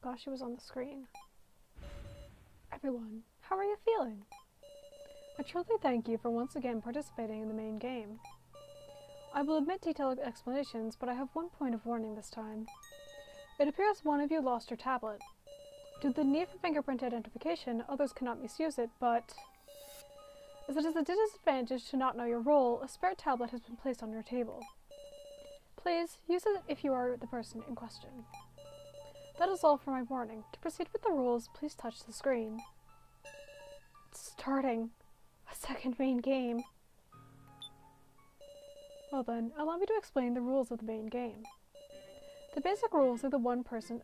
Goshi was on the screen. Everyone, how are you feeling? I truly thank you for once again participating in the main game. I will admit detailed explanations, but I have one point of warning this time. It appears one of you lost your tablet. Due to the need for fingerprint identification, others cannot misuse it, but as it is a disadvantage to not know your role, a spare tablet has been placed on your table. Please, use it if you are the person in question. That is all for my warning. To proceed with the rules, please touch the screen. It's starting. A second main game. Well then, allow me to explain the rules of the main game. The basic rules are that one person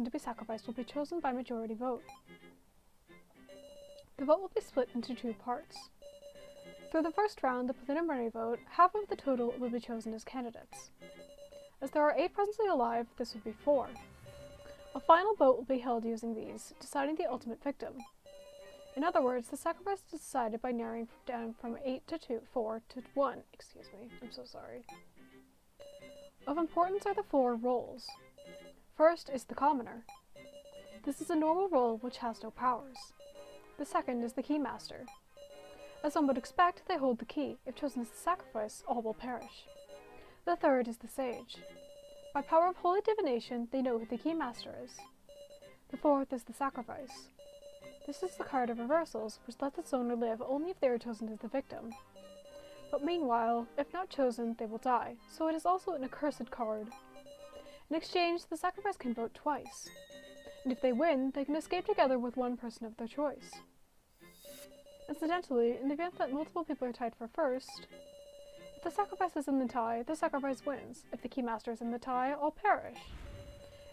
to be sacrificed will be chosen by majority vote. The vote will be split into two parts. Through the first round, the preliminary vote, half of the total will be chosen as candidates. As there are 8 presently alive, this would be 4. A final vote will be held using these, deciding the ultimate victim. In other words, the sacrifice is decided by narrowing down from 8 to 4 to 1. Excuse me, I'm so sorry. Of importance are the 4 roles. First is the commoner. This is a normal role which has no powers. The second is the keymaster. As one would expect, they hold the key. If chosen as the sacrifice, all will perish. The third is the sage. By power of holy divination, they know who the keymaster is. The fourth is the sacrifice. This is the card of reversals, which lets its owner live only if they are chosen as the victim. But meanwhile, if not chosen, they will die, so it is also an accursed card. In exchange, the sacrifice can vote twice. And if they win, they can escape together with one person of their choice. Incidentally, in the event that multiple people are tied for first, if the sacrifice is in the tie, the sacrifice wins. If the keymaster is in the tie, all perish.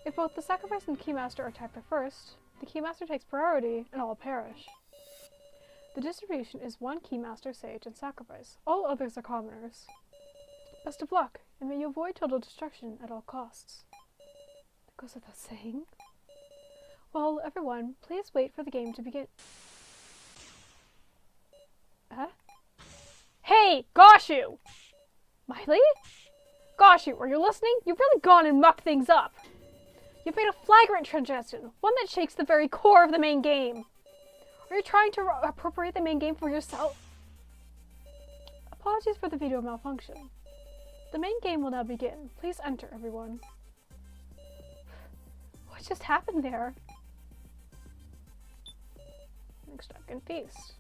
If both the sacrifice and keymaster are tied for first, the keymaster takes priority and all perish. The distribution is 1 keymaster, sage, and sacrifice. All others are commoners. Best of luck, and may you avoid total destruction at all costs. That goes without saying. Well, everyone, please wait for the game to begin. Hey, Goshu! Miley? Goshu, are you listening? You've really gone and mucked things up. You've made a flagrant transgression, one that shakes the very core of the main game. Are you trying to appropriate the main game for yourself? Apologies for the video malfunction. The main game will now begin. Please enter, everyone. What just happened there? Extravagant feast.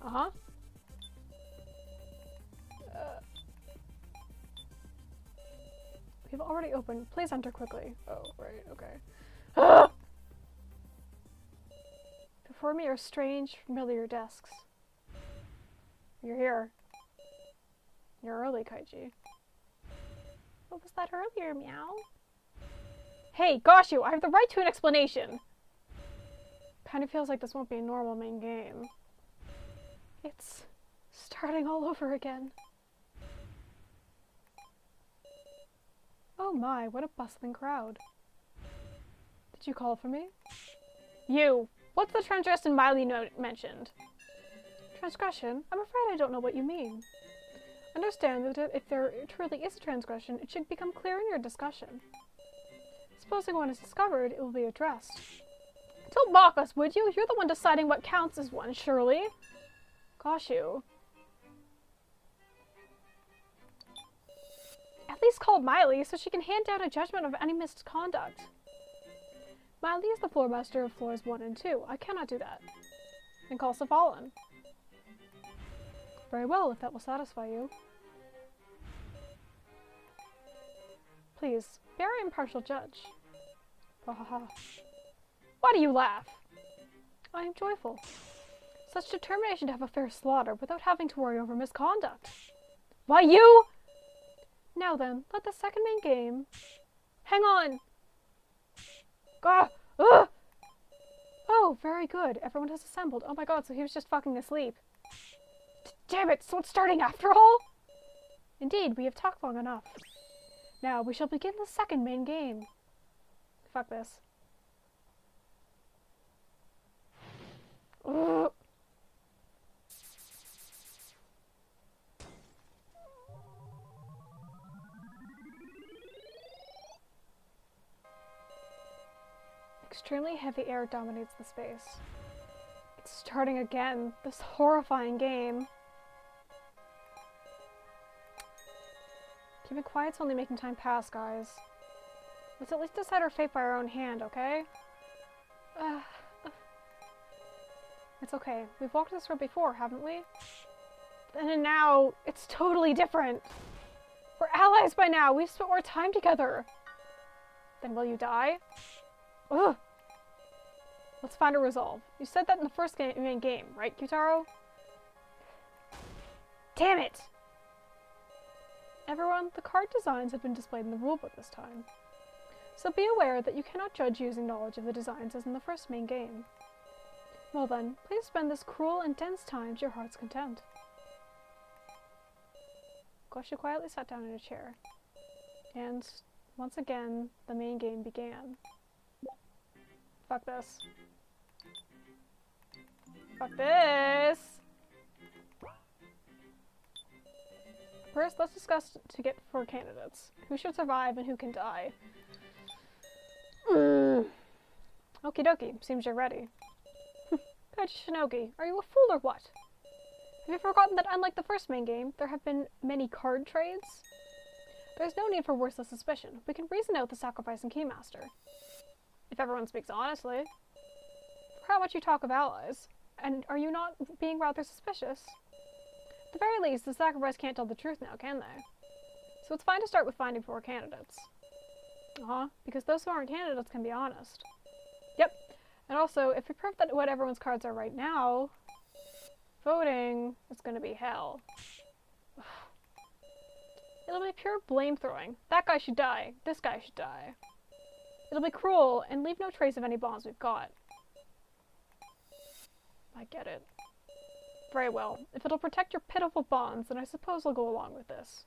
Uh-huh. We've already opened. Please enter quickly. Oh, right, okay. Before me are strange, familiar desks. You're here. You're early, Kaiji. What was that earlier, meow? Hey, Goshu, I have the right to an explanation! Kind of feels like this won't be a normal main game. It's starting all over again. Oh my, what a bustling crowd. Did you call for me? You! What's the transgression Miley mentioned? Transgression? I'm afraid I don't know what you mean. Understand that if there truly is a transgression, it should become clear in your discussion. Supposing one is discovered, it will be addressed. Don't mock us, would you? You're the one deciding what counts as one, surely. Goshu. At least call Miley so she can hand down a judgment of any misconduct. Miley is the floormaster of floors 1 and 2. I cannot do that. And call Safalin. Very well, if that will satisfy you. Please, be our impartial judge. Ha ha ha. Why do you laugh? I am joyful. Such determination to have a fair slaughter without having to worry over misconduct. Why, you? Now then, let the second main game... Hang on! Oh, very good. Everyone has assembled. Oh my god, so he was just fucking asleep. Damn it, so it's starting after all? Indeed, we have talked long enough. Now, we shall begin the second main game. Fuck this. Ugh. Extremely heavy air dominates the space. It's starting again. This horrifying game. Keeping quiet's only making time pass, guys. Let's at least decide our fate by our own hand, okay? It's okay. We've walked this road before, haven't we? And now, it's totally different. We're allies by now. We've spent more time together. Then will you die? Ugh. Let's find a resolve. You said that in the first main game, right, Q2P2? Damn it! Everyone, the card designs have been displayed in the rulebook this time. So be aware that you cannot judge using knowledge of the designs as in the first main game. Well then, please spend this cruel and dense time to your heart's content. Gosha quietly sat down in a chair. And, once again, the main game began. Fuck this. Fuck this! First, let's discuss to get 4 candidates. Who should survive and who can die? Okie dokie, seems you're ready. Kaiji Shinogi, are you a fool or what? Have you forgotten that unlike the first main game, there have been many card trades? There's no need for worthless suspicion. We can reason out the sacrifice and Keymaster. If everyone speaks honestly. For how much you talk of allies. And are you not being rather suspicious? At the very least, the sacrifice can't tell the truth now, can they? So it's fine to start with finding 4 candidates. Because those who aren't candidates can be honest. Yep. And also, if we prove that what everyone's cards are right now, voting is gonna be hell. It'll be pure blame throwing. That guy should die. This guy should die. It'll be cruel and leave no trace of any bonds we've got. I get it. Very well. If it'll protect your pitiful bonds, then I suppose I'll go along with this.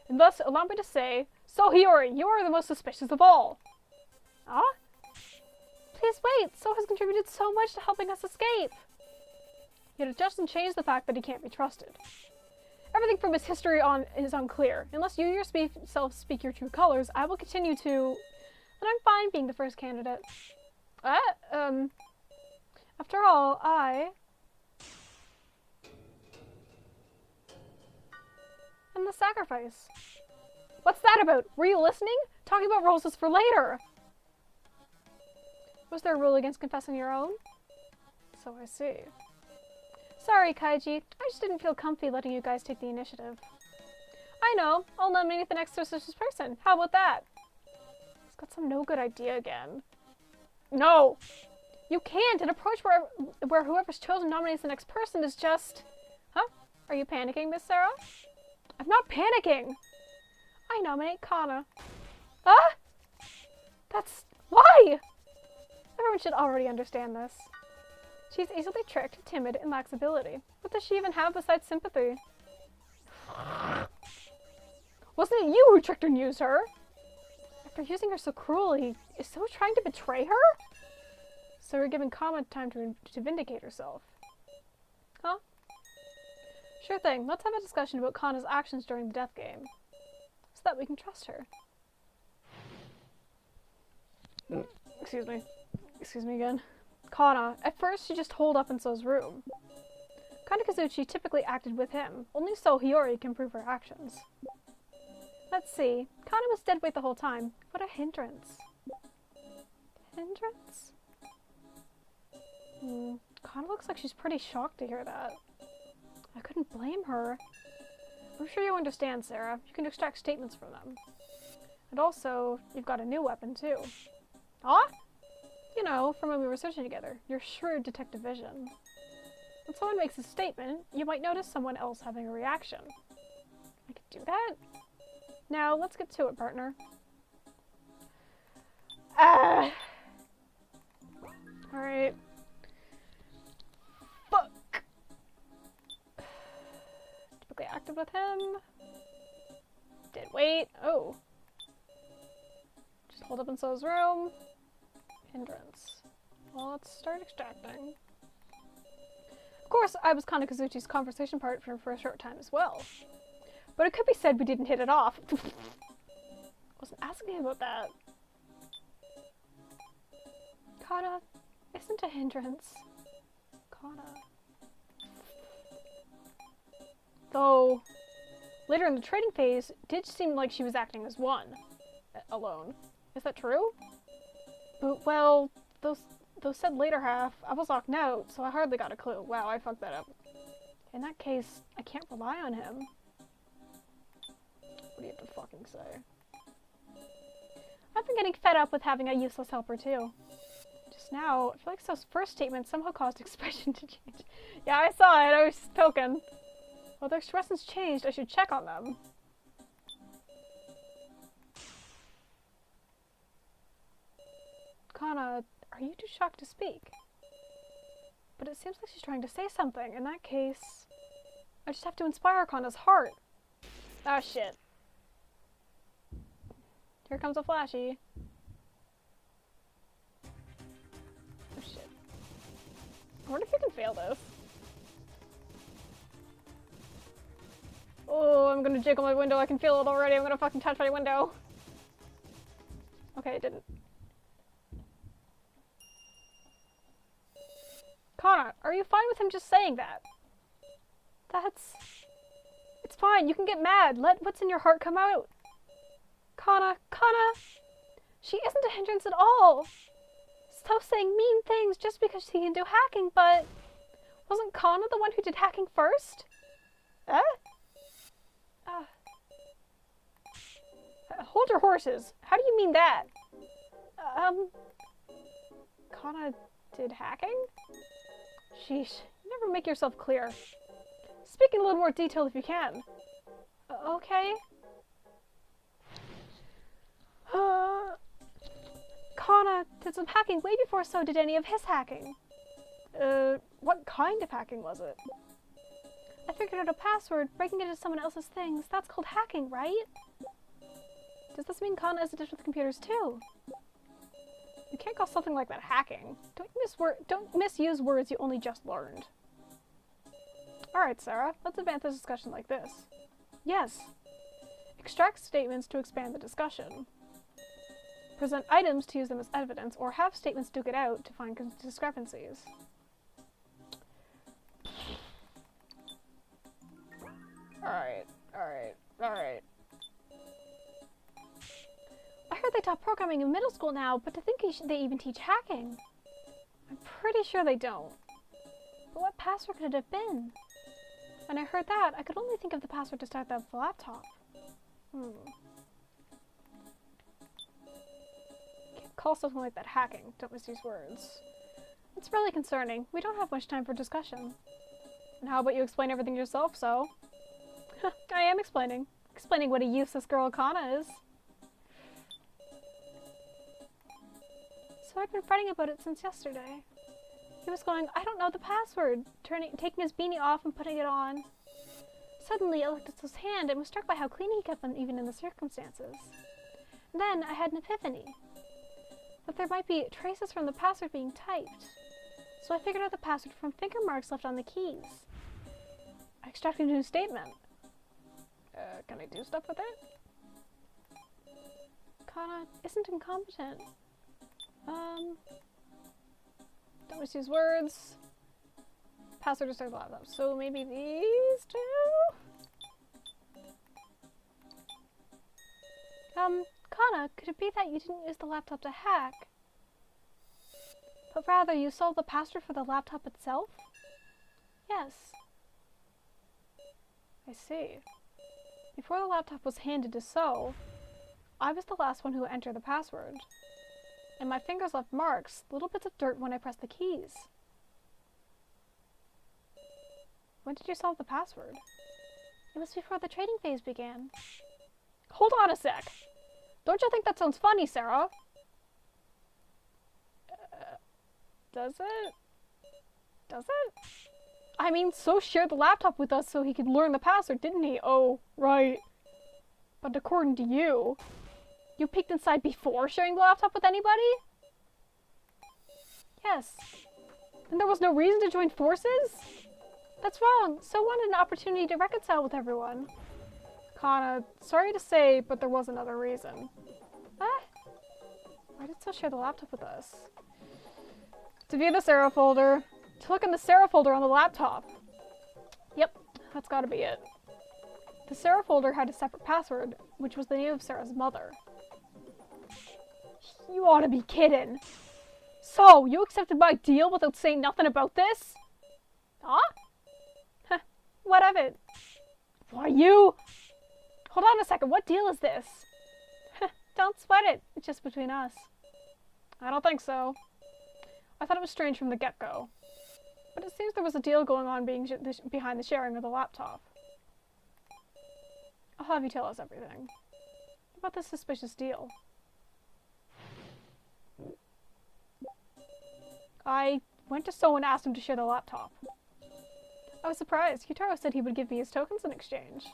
And thus, allow me to say, So Hiyori, you are the most suspicious of all! Ah? Please wait! So has contributed so much to helping us escape! Yet it doesn't change the fact that he can't be trusted. Everything from his history on is unclear. Unless you yourself speak your true colors, I will continue to... And I'm fine being the first candidate. After all, and the sacrifice. What's that about? Were you listening? Talking about roses for later. Was there a rule against confessing your own? So I see. Sorry, Kaiji. I just didn't feel comfy letting you guys take the initiative. I know. I'll nominate the next suspicious person. How about that? He's got some no-good idea again. No! You can't! An approach where whoever's chosen nominates the next person is just... Huh? Are you panicking, Miss Sarah? I'm not panicking! I nominate Kana. Ah! That's... Why? Everyone should already understand this. She's easily tricked, timid, and lacks ability. What does she even have besides sympathy? Wasn't it you who tricked and used her? After using her so cruelly, is So trying to betray her? So we're giving Kama time to vindicate herself. Huh? Sure thing. Let's have a discussion about Kana's actions during the death game. So that we can trust her. Excuse me. Excuse me again. Kana. At first, she just holed up in So's room. Kana Kazuchi typically acted with him. Only So Hiyori can prove her actions. Let's see. Kana was dead weight the whole time. What a hindrance. Hindrance? Kana looks like she's pretty shocked to hear that. I couldn't blame her. I'm sure you understand, Sarah. You can extract statements from them. And also, you've got a new weapon, too. Huh? You know, from when we were searching together. Your shrewd detective vision. When someone makes a statement, you might notice someone else having a reaction. I could do that? Now, let's get to it, partner. Alright. Fuck! Typically active with him. Dead weight. Oh. Just hold up in So's room. Hindrance. Well, let's start extracting. Of course, I was Kana Kazuchi's conversation partner for a short time as well. But it could be said we didn't hit it off. Wasn't asking about that. Kana isn't a hindrance. Kana. Though, later in the trading phase, it did seem like she was acting as one. Alone. Is that true? But, well, those said later half, I was locked out, so I hardly got a clue. Wow, I fucked that up. In that case, I can't rely on him. What do you have to fucking say? I've been getting fed up with having a useless helper, too. Just now, I feel like So's first statement somehow caused expression to change. Yeah, I saw it. I was just poking. Well, their expressions changed. I should check on them. Kana, are you too shocked to speak? But it seems like she's trying to say something. In that case, I just have to inspire Kana's heart. Ah, shit. Here comes a flashy. Oh, shit. I wonder if you can fail this. Oh, I'm gonna jiggle my window. I can feel it already. I'm gonna fucking touch my window. Okay, it didn't. Kana, are you fine with him just saying that? It's fine. You can get mad. Let what's in your heart come out. Kana, she isn't a hindrance at all. So saying mean things just because she can do hacking, but wasn't Kana the one who did hacking first? Hold your horses. How do you mean that? Kana did hacking? Sheesh, you never make yourself clear. Speak in a little more detail if you can. Okay. Kana did some hacking way before So did any of his hacking. What kind of hacking was it? I figured out a password, breaking into someone else's things. That's called hacking, right? Does this mean Kana is addicted with computers too? You can't call something like that hacking. Don't misuse words you only just learned. Alright, Sarah, let's advance this discussion like this. Yes. Extract statements to expand the discussion. Present items to use them as evidence, or have statements duke it out to find discrepancies. Alright. I heard they taught programming in middle school now, but to think they even teach hacking. I'm pretty sure they don't. But what password could it have been? When I heard that, I could only think of the password to start the laptop. Can't call something like that hacking. Don't misuse words. It's really concerning. We don't have much time for discussion. And how about you explain everything yourself, So? I am explaining. Explaining what a useless girl Kana is. So I've been fretting about it since yesterday. He was going, I don't know the password, taking his beanie off and putting it on. Suddenly, I looked at his hand and was struck by how clean he kept them even in the circumstances. Then I had an epiphany. That there might be traces from the password being typed. So I figured out the password from finger marks left on the keys. I extracted a new statement. Can I do stuff with it? Kana isn't incompetent. Don't misuse words. Password to start the laptop. So maybe these two? Kana, could it be that you didn't use the laptop to hack? But rather, you solved the password for the laptop itself? Yes. I see. Before the laptop was handed to So, I was the last one who entered the password. And my fingers left marks, little bits of dirt when I pressed the keys. When did you solve the password? It was before the trading phase began. Hold on a sec! Don't you think that sounds funny, Sarah? Does it? Does it? I mean, So shared the laptop with us so he could learn the password, didn't he? Oh, right. But according to you, you peeked inside before sharing the laptop with anybody? Yes. And there was no reason to join forces? That's wrong. So wanted an opportunity to reconcile with everyone. Kana, sorry to say, but there was another reason. Why did So share the laptop with us? To view the Sarah folder. To look in the Sarah folder on the laptop. Yep, that's gotta be it. The Sarah folder had a separate password, which was the name of Sarah's mother. You ought to be kidding. So, you accepted my deal without saying nothing about this? Huh? What of it? Why, you... Hold on a second, what deal is this? Don't sweat it, it's just between us. I don't think so. I thought it was strange from the get-go. But it seems there was a deal going on behind the sharing of the laptop. I'll have you tell us everything. What about this suspicious deal? I went to So and asked him to share the laptop. I was surprised. Ch2P2 said he would give me his tokens in exchange.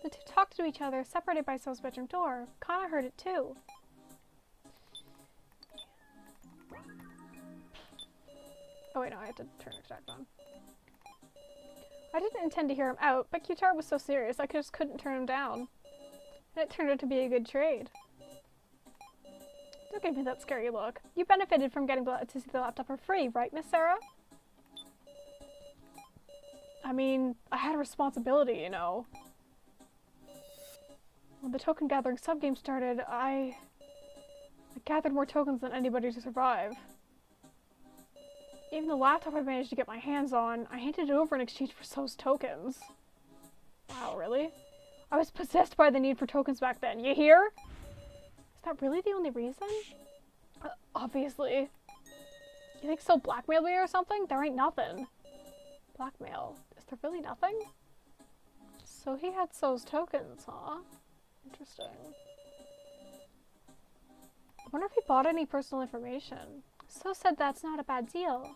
The two talked to each other, separated by So's bedroom door. Kana heard it too. Oh wait, no, I had to turn extract on. I didn't intend to hear him out, but Ch2P2 was so serious I just couldn't turn him down. And it turned out to be a good trade. Don't give me that scary look. You benefited from getting to see the laptop for free, right, Miss Sarah? I mean, I had a responsibility, you know. When the token gathering subgame started, I gathered more tokens than anybody to survive. Even the laptop I managed to get my hands on, I handed it over in exchange for So's tokens. Wow, really? I was possessed by the need for tokens back then, you hear? Is that really the only reason? Obviously. You think So blackmailed me or something? There ain't nothing. Blackmail. Is there really nothing? So he had So's tokens, huh? Interesting. I wonder if he bought any personal information. So said that's not a bad deal.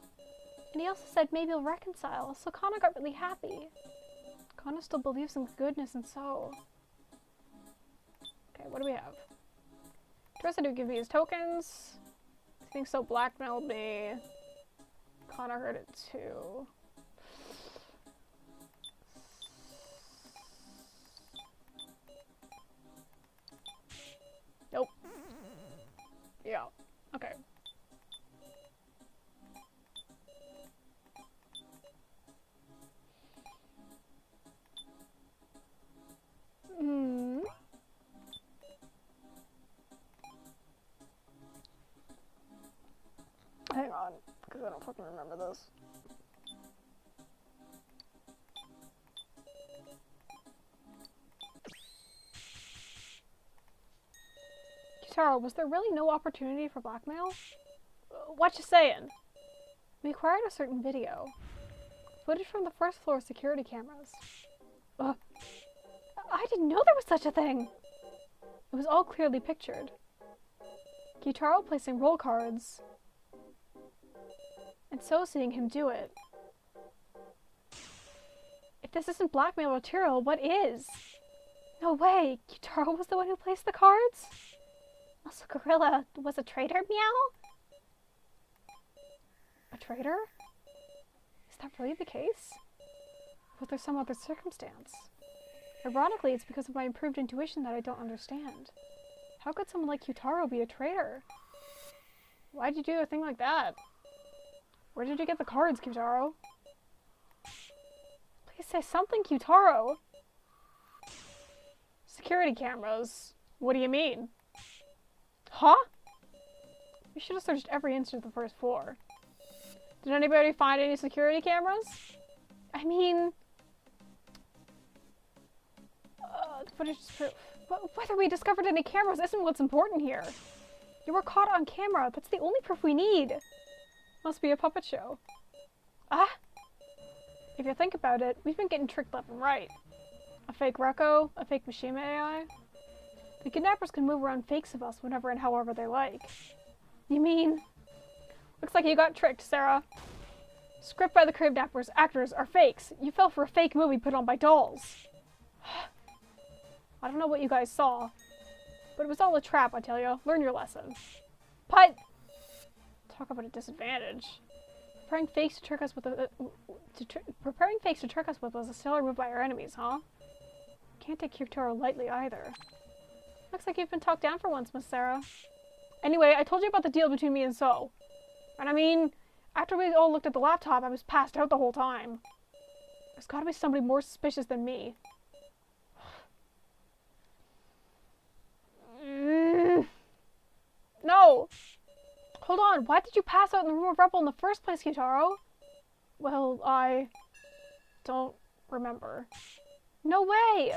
And he also said maybe he'll reconcile, so Kana got really happy. Kana still believes in goodness and So. Okay, what do we have? Trust said he would give me his tokens. I think So blackmailed me. Kana heard it too. Nope. Yeah. Okay. Hang on, because I don't fucking remember this. Ch2P2, was there really no opportunity for blackmail? What you saying? We acquired a certain video. Footage from the first floor security cameras. I didn't know there was such a thing! It was all clearly pictured. Ch2P2 placing roll cards. And So seeing him do it. If this isn't blackmail material, what is? No way! Ch2P2 was the one who placed the cards? Also, Gorilla was a traitor, meow? A traitor? Is that really the case? Or was there some other circumstance? Ironically, it's because of my improved intuition that I don't understand. How could someone like Ch2P2 be a traitor? Why'd you do a thing like that? Where did you get the cards, Ch2P2? Please say something, Ch2P2! Security cameras. What do you mean? Huh? We should have searched every inch of the first floor. Did anybody find any security cameras? I mean... the footage is proof. Whether we discovered any cameras isn't what's important here. You were caught on camera. That's the only proof we need. Must be a puppet show. If you think about it, we've been getting tricked left and right. A fake Reco, a fake Mishima AI. The kidnappers can move around fakes of us whenever and however they like. You mean... Looks like you got tricked, Sarah. Script by the kidnappers, actors are fakes. You fell for a fake movie put on by dolls. I don't know what you guys saw, but it was all a trap, I tell you. Learn your lesson. But... Talk about a disadvantage. Preparing fakes to trick us with was a stellar move by our enemies, huh? Can't take Ch2P2 lightly either. Looks like you've been talked down for once, Miss Sarah. Anyway, I told you about the deal between me and So. And I mean, after we all looked at the laptop, I was passed out the whole time. There's gotta be somebody more suspicious than me. No! Hold on, why did you pass out in the room of Rebel in the first place, Q2? Well, I don't remember. No way!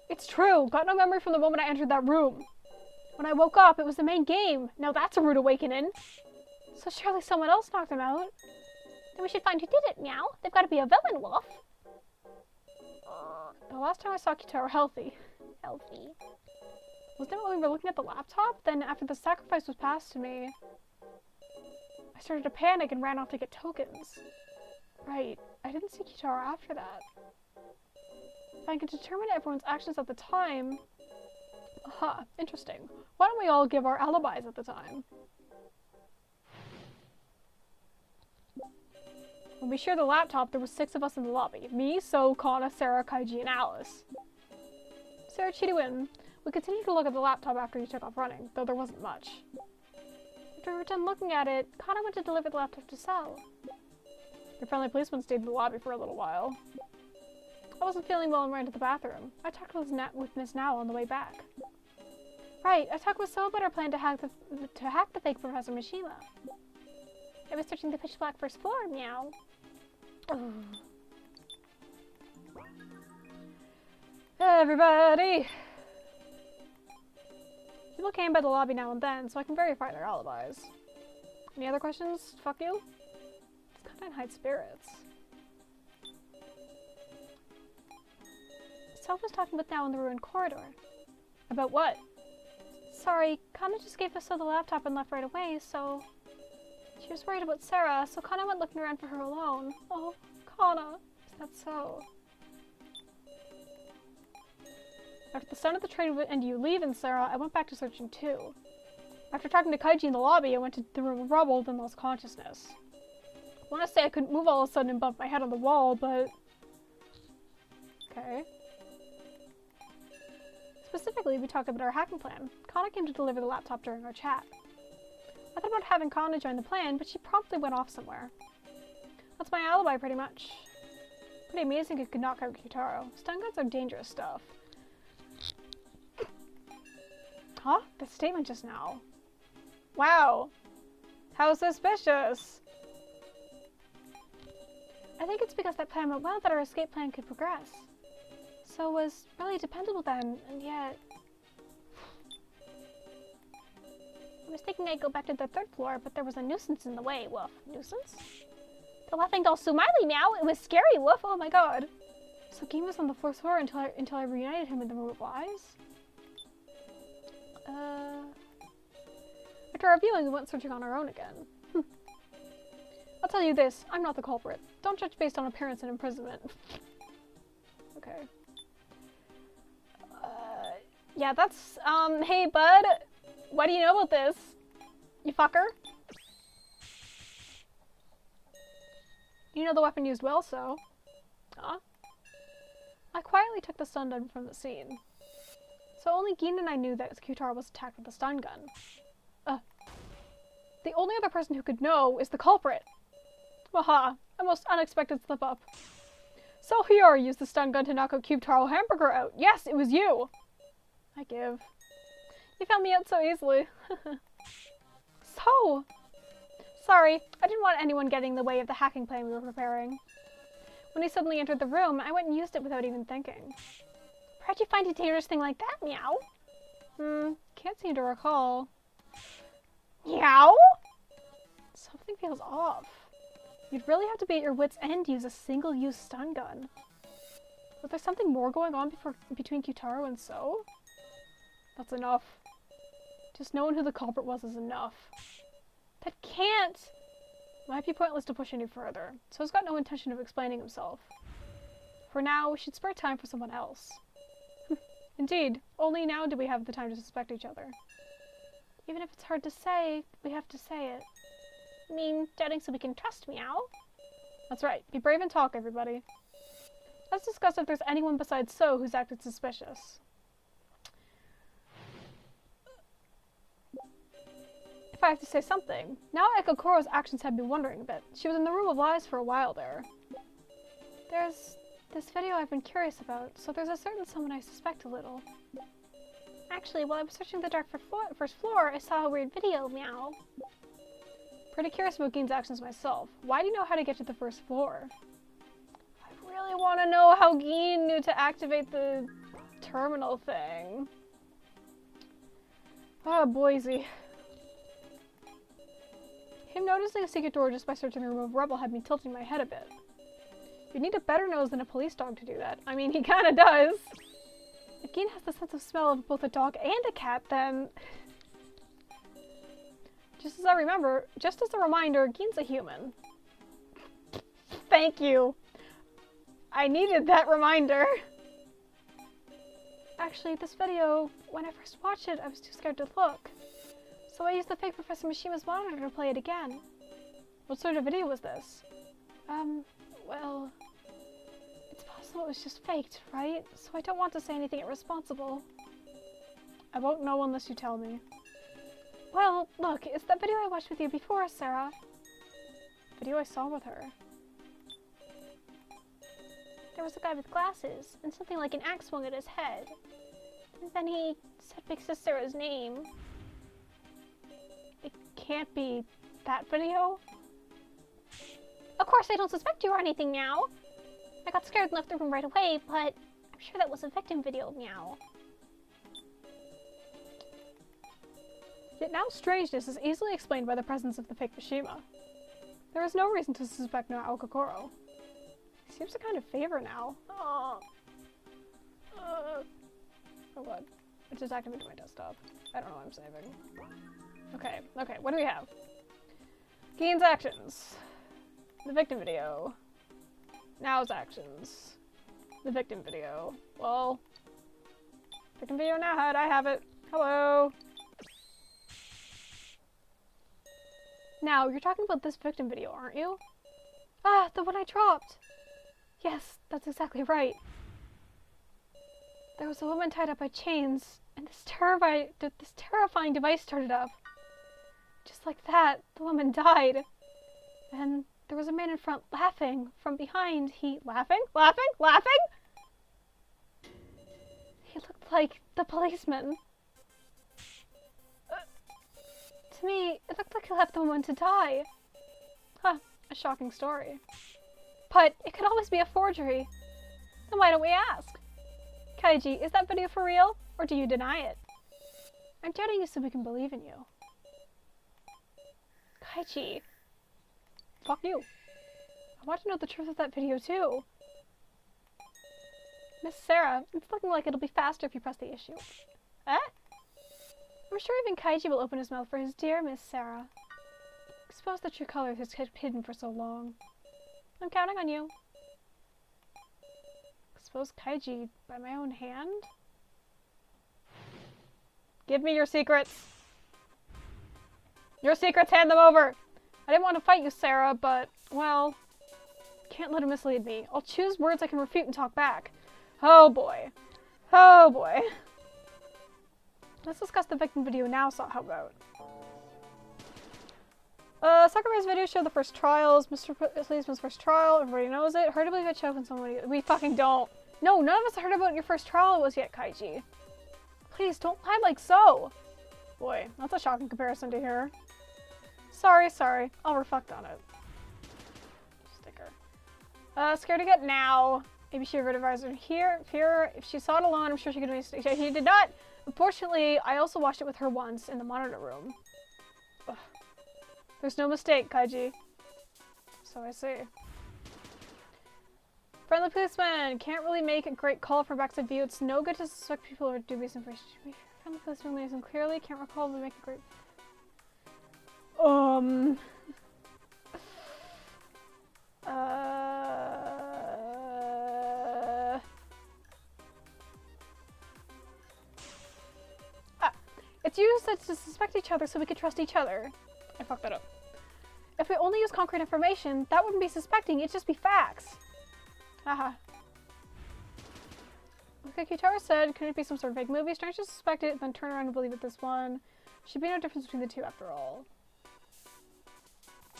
It's true, got no memory from the moment I entered that room. When I woke up, it was the main game. Now that's a rude awakening. So surely someone else knocked him out. Then we should find who did it, meow. They've got to be a villain, Wolf. The last time I saw Q2 healthy. Wasn't it when we were looking at the laptop? Then after the sacrifice was passed to me, I started to panic and ran off to get tokens. Right, I didn't see Q2 after that. If I could determine everyone's actions at the time... Aha, interesting. Why don't we all give our alibis at the time? When we shared the laptop, there were 6 of us in the lobby. Me, So, Kana, Sarah, Kaiji, and Alice. Sarah Ch2P2. We continued to look at the laptop after you took off running, though there wasn't much. After we were done looking at it, Kana went to deliver the laptop to Cell. Your friendly policeman stayed in the lobby for a little while. I wasn't feeling well and ran to the bathroom. I talked with Miss Now on the way back. Right, I talked with Cell about our plan to hack the fake Professor Mishima. I was searching the pitch black first floor, meow. Everybody! People came by the lobby now and then, so I can verify their alibis. Any other questions? Fuck you? It's kinda in high spirits. Self was talking with Now in the ruined corridor. About what? Sorry, Kana just gave us the laptop and left right away, so... She was worried about Sarah, so Kana went looking around for her alone. Oh, Kana, is that so? After the start of the train and you leaving, Sarah, I went back to searching too. After talking to Kaiji in the lobby, I went to the room of rubble, then lost consciousness. I want to say I couldn't move all of a sudden and bump my head on the wall, but... Okay. Specifically, we talked about our hacking plan. Kana came to deliver the laptop during our chat. I thought about having Kana join the plan, but she promptly went off somewhere. That's my alibi, pretty much. Pretty amazing it could knock out Q2. Stun guns are dangerous stuff. Huh? The statement just now. Wow. How suspicious. I think it's because that plan went well that our escape plan could progress. So it was really dependable then, and yet... I was thinking I'd go back to the 3rd floor, but there was a nuisance in the way. Woof. Nuisance? The laughing doll Sumiley now! It was scary, woof! Oh my god! So Game was on the 4th floor until I reunited him in the room of lies? After our viewing, we went searching on our own again. I'll tell you this, I'm not the culprit. Don't judge based on appearance and imprisonment. Okay. Yeah, that's, hey bud, what do you know about this? You fucker? You know the weapon used well, so. Huh? I quietly took the stun gun from the scene. So only Gin and I knew that Q2 was attacked with a stun gun. The only other person who could know is the culprit. Waha, a most unexpected slip-up. So Hiyori used the stun gun to knock out Q2 Hamburger out. Yes, it was you! I give. You found me out so easily. So! Sorry, I didn't want anyone getting in the way of the hacking plan we were preparing. When he suddenly entered the room, I went and used it without even thinking. Where'd you find a dangerous thing like that, meow? Can't seem to recall. Meow? Something feels off. You'd really have to be at your wit's end to use a single-use stun gun. Was there something more going on between Q2 and So? That's enough. Just knowing who the culprit was is enough. That can't! Might be pointless to push any further. So's got no intention of explaining himself. For now, we should spare time for someone else. Indeed, only now do we have the time to suspect each other. Even if it's hard to say, we have to say it. I mean, doubting so we can trust, meow? That's right. Be brave and talk, everybody. Let's discuss if there's anyone besides So who's acted suspicious. If if I have to say something. Now Ekokoro's actions had me wondering a bit. She was in the room of lies for a while there. There's this video I've been curious about, so there's a certain someone I suspect a little. Actually, while I was searching the first floor, I saw a weird video, meow. Pretty curious about Gein's actions myself. Why do you know how to get to the first floor? I really want to know how Gein knew to activate the terminal thing. Ah, Boise. Him noticing a secret door just by searching the room of rubble had me tilting my head a bit. You need a better nose than a police dog to do that. I mean, he kinda does. If Gein has the sense of smell of both a dog and a cat, then... Just as a reminder, Gein's a human. Thank you. I needed that reminder. Actually, this video, when I first watched it, I was too scared to look. So I used the fake Professor Mishima's monitor to play it again. What sort of video was this? Well... It's possible it was just faked, right? So I don't want to say anything irresponsible. I won't know unless you tell me. Well, look, it's that video I watched with you before, Sarah. Video I saw with her. There was a guy with glasses, and something like an axe swung at his head. And then he said Big Sis Sarah's name. It can't be that video? Of course I don't suspect you or anything, meow. I got scared and left the room right away, but I'm sure that was a victim video, meow. Yet now strangeness is easily explained by the presence of the fake Mishima. There is no reason to suspect no Ekokoro. He seems to kind of favor now. Oh god. It just activated my desktop. I don't know what I'm saving. Okay, what do we have? Gein's actions. The victim video. Now's actions. The victim video. Well, victim video now had. I have it. Hello. Now, you're talking about this victim video, aren't you? Ah, the one I dropped. Yes, that's exactly right. There was a woman tied up by chains, and this terrifying device started up. Just like that, the woman died. And there was a man in front laughing. From behind, he... Laughing? He looked like the policeman. To me, it looked like he left the woman to die. Huh, a shocking story. But it could always be a forgery. Then why don't we ask? Kaiji, is that video for real? Or do you deny it? I'm doubting you so we can believe in you. Kaiji. Fuck you. I want to know the truth of that video too. Miss Sarah, it's looking like it'll be faster if you press the issue. Eh? I'm sure even Kaiji will open his mouth for his dear Miss Sarah. Expose the true colors he's kept hidden for so long. I'm counting on you. Expose Kaiji by my own hand? Give me your secrets! Your secrets, hand them over! I didn't want to fight you, Sarah, but, well, can't let him mislead me. I'll choose words I can refute and talk back. Oh boy. Oh boy. Let's discuss the victim video now, so how about? Sakurai's video showed the first trials, Mr. Policeman's first trial, everybody knows it. Hard to believe it showed when somebody- We fucking don't. No, none of us heard about your first trial it was yet, Kaiji. Please, don't lie like so. Boy, that's a shocking comparison to hear. Sorry. I'll reflect on it. Sticker. Scared to get now. Maybe she would advise her here. If she saw it alone, I'm sure she could have made. She did not. Unfortunately, I also watched it with her once in the monitor room. Ugh. There's no mistake, Kaiji. So I see. Friendly policeman! Can't really make a great call from backside view. It's no good to suspect people or dubious information. Friendly policeman lays them clearly. Can't recall but make a great... It's used to suspect each other so we could trust each other. I fucked that up. If we only use concrete information, that wouldn't be suspecting, it'd just be facts. Haha. Like Kitara said, couldn't it be some sort of fake movie? Strange to suspect it, then turn around and believe it this one. Should be no difference between the two after all.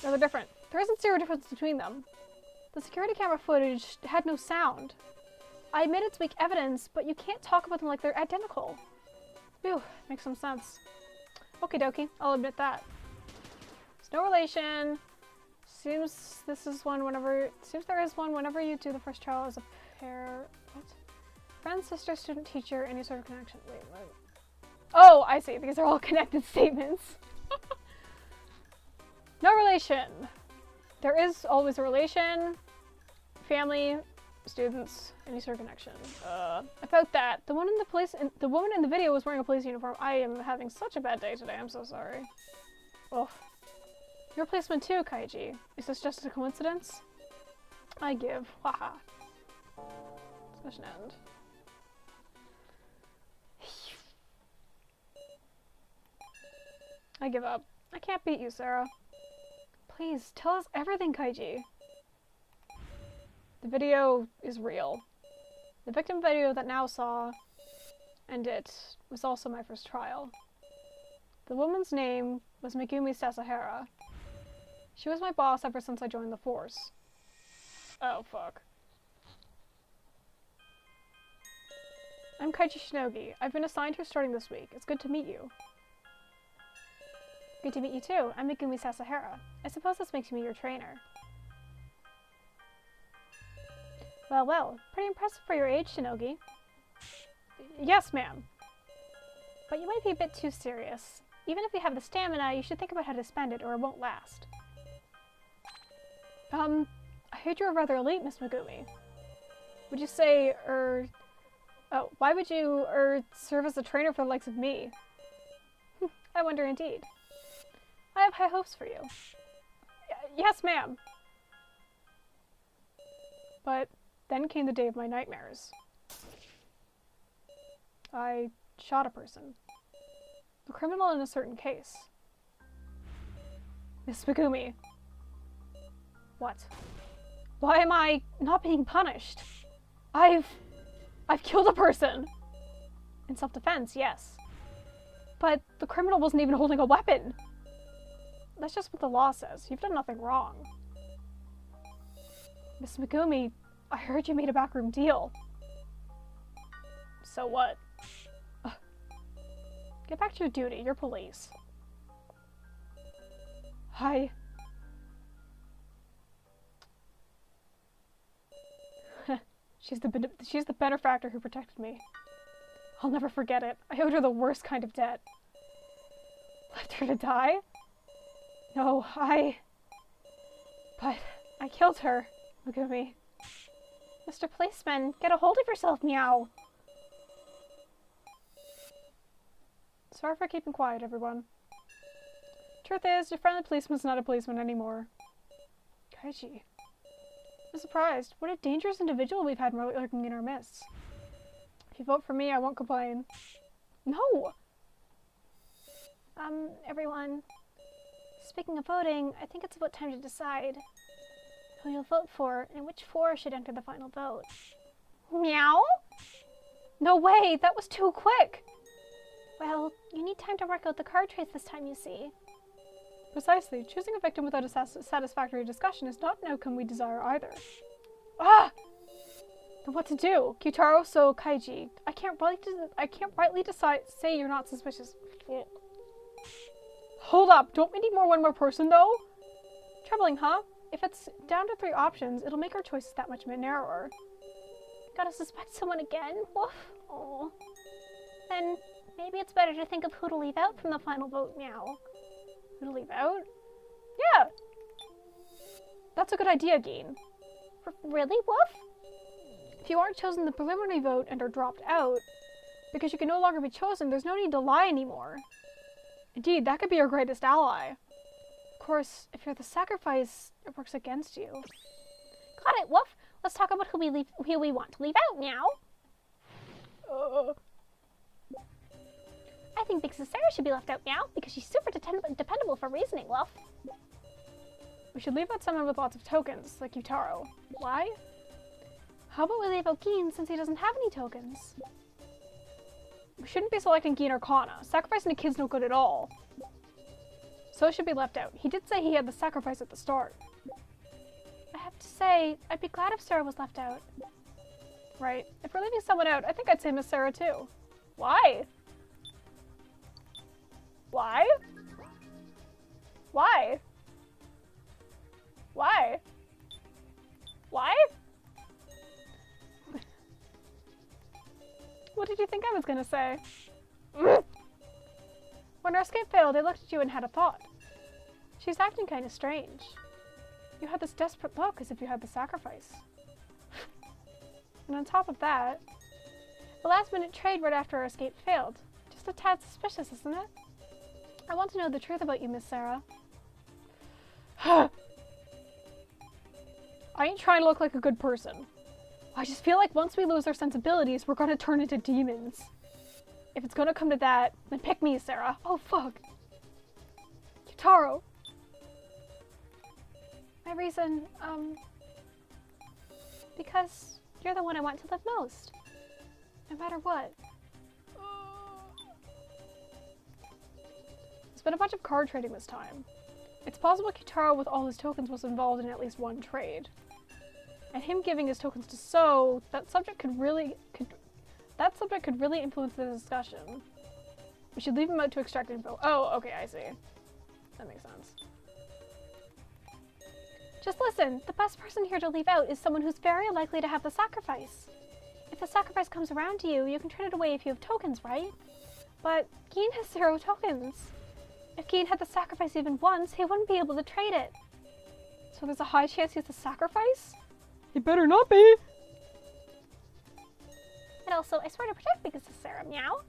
No, they're different. There isn't zero difference between them. The security camera footage had no sound. I admit it's weak evidence, but you can't talk about them like they're identical. Phew, makes some sense. Okie dokie, I'll admit that. There's no relation. Seems there is one whenever you do the first trial as a pair. What? Friend, sister, student, teacher, any sort of connection. Wait, what? Oh, I see. These are all connected statements. No relation. There is always a relation. Family, students, any sort of connection. About that, the woman in the video was wearing a police uniform. I am having such a bad day today. I'm so sorry. Oh. Your replacement too, Kaiji. Is this just a coincidence? I give. Haha. Discussion end. I give up. I can't beat you, Sarah. Please, tell us everything, Kaiji. The video is real. The victim video that Now saw, and it was also my first trial. The woman's name was Megumi Sasahara. She was my boss ever since I joined the force. Oh, fuck. I'm Kaiji Shinogi. I've been assigned here starting this week. It's good to meet you. Good to meet you too. I'm Megumi Sasahara. I suppose this makes me your trainer. Well, well. Pretty impressive for your age, Shinogi. Yes, ma'am. But you might be a bit too serious. Even if you have the stamina, you should think about how to spend it or it won't last. I heard you were rather elite, Miss Megumi. Would you say, why would you, serve as a trainer for the likes of me? I wonder indeed. I have high hopes for you. Yes, ma'am. But then came the day of my nightmares. I shot a person. A criminal in a certain case. Miss Megumi. What? Why am I not being punished? I've killed a person! In self-defense, yes. But the criminal wasn't even holding a weapon! That's just what the law says. You've done nothing wrong. Miss Megumi, I heard you made a backroom deal. So what? Ugh. Get back to your duty. You're police. Hi. She's the benefactor who protected me. I'll never forget it. I owed her the worst kind of debt. Left her to die? No, But I killed her. Look at me. Mr. Policeman, get a hold of yourself, meow! Sorry for keeping quiet, everyone. Truth is, your friendly policeman's not a policeman anymore. Kaiji. I'm surprised. What a dangerous individual we've had lurking in our midst. If you vote for me, I won't complain. No! Everyone. Speaking of voting, I think it's about time to decide who you'll vote for and which four should enter the final vote. Meow? No way! That was too quick! Well, you need time to work out the card traits this time, you see. Precisely. Choosing a victim without a satisfactory discussion is not an outcome we desire either. Ah! Then what to do? Kyutaro, so Kaiji. I can't rightly say you're not suspicious. Hold up! Don't we need one more person, though? Troubling, huh? If it's down to 3 options, it'll make our choices that much narrower. Gotta suspect someone again? Woof. Oh. Then maybe it's better to think of who to leave out from the final vote, meow. Who to leave out? Yeah! That's a good idea, Geen. Really, Woof? If you aren't chosen in the preliminary vote and are dropped out, because you can no longer be chosen, there's no need to lie anymore. Indeed, that could be your greatest ally. Of course, if you're the sacrifice, it works against you. Got it, Woof. Let's talk about who we want to leave out, meow. I think Big Sis Sarah should be left out, meow, because she's super dependable for reasoning, Woof. We should leave out someone with lots of tokens, like Yutaro. Why? How about we leave out Geen since he doesn't have any tokens? We shouldn't be selecting Geen or Kana. Sacrificing a kid's no good at all. So it should be left out. He did say he had the sacrifice at the start. I have to say, I'd be glad if Sarah was left out. Right. If we're leaving someone out, I think I'd say Miss Sarah too. Why? Why? Why? Why? Why? What did you think I was gonna say? When our escape failed, I looked at you and had a thought. She's acting kind of strange. You had this desperate look as if you had the sacrifice. And on top of that, the last-minute trade right after our escape failed. Just a tad suspicious, isn't it? I want to know the truth about you, Miss Sarah. I ain't trying to look like a good person. I just feel like once we lose our sensibilities, we're gonna turn into demons. If it's gonna come to that, then pick me, Sarah. Oh, fuck. Ch2P2. My reason, because you're the one I want to live most. No matter what. There's been a bunch of card trading this time. It's possible Ch2P2 with all his tokens was involved in at least one trade. And him giving his tokens to So, that subject could really influence the discussion. We should leave him out to extract info. Oh, okay, I see. That makes sense. Just listen, the best person here to leave out is someone who's very likely to have the sacrifice. If the sacrifice comes around to you, you can trade it away if you have tokens, right? But Geen has 0 tokens. If Geen had the sacrifice even once, he wouldn't be able to trade it. So there's a high chance he has the sacrifice? He better not be! And also, I swear to protect because of Sarah, meow.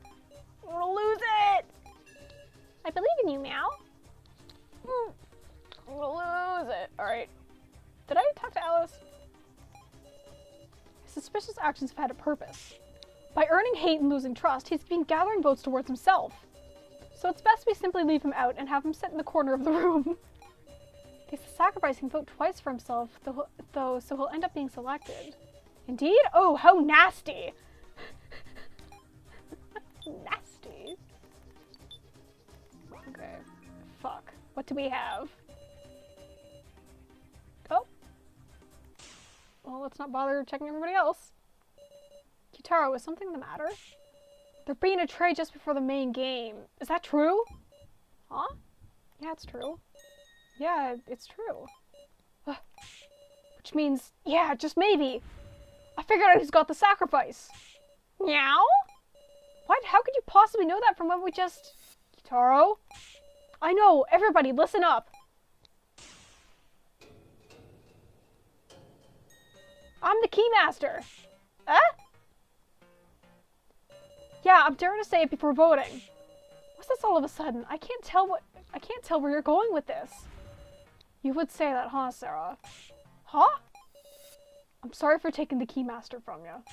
I'm gonna lose it! I believe in you, meow. I'm gonna lose it. Alright. Did I talk to Alice? His suspicious actions have had a purpose. By earning hate and losing trust, he's been gathering votes towards himself. So it's best we simply leave him out and have him sit in the corner of the room. He's sacrificing vote twice for himself, though, so he'll end up being selected. Indeed? Oh, how nasty! Nasty. Okay. Fuck. What do we have? Oh. Well, let's not bother checking everybody else. Ch2P2, is something the matter? They're being a trade just before the main game. Is that true? Huh? Yeah, it's true. Yeah, it's true. Which means, yeah, just maybe. I figured out who's got the sacrifice. Meow? What? How could you possibly know that from what we just... Ch2P2? I know, everybody, listen up. I'm the Keymaster. Eh? Yeah, I'm daring to say it before voting. What's this all of a sudden? I can't tell where you're going with this. You would say that, huh, Sarah? Huh? I'm sorry for taking the Keymaster from you.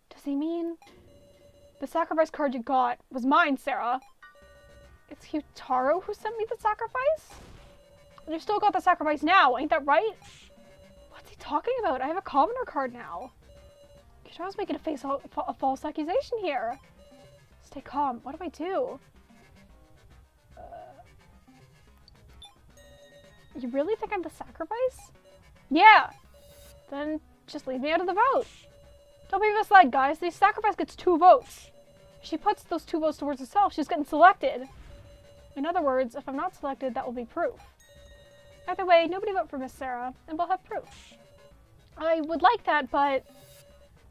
Does he mean... The sacrifice card you got was mine, Sarah. It's Ch2P2 who sent me the sacrifice? And you still got the sacrifice now, ain't that right? What's he talking about? I have a commoner card now. Ch2P's making a false accusation here. Stay calm. What do I do? You really think I'm the sacrifice? Yeah! Then just leave me out of the vote. Don't be misled, guys. The sacrifice gets 2 votes. If she puts those 2 votes towards herself, she's getting selected. In other words, if I'm not selected, that will be proof. Either way, nobody vote for Miss Sarah, and we'll have proof. I would like that, but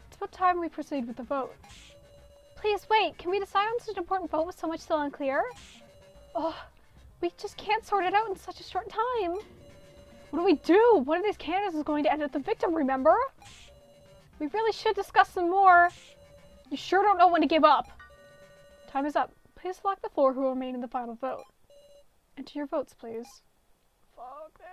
it's about time we proceed with the vote. Please wait, can we decide on such an important vote with so much still unclear? Oh, we just can't sort it out in such a short time. What do we do? One of these candidates is going to end up the victim, remember? We really should discuss some more. You sure don't know when to give up. Time is up. Please select the 4 who will remain in the final vote. Enter your votes, please. Fuck this.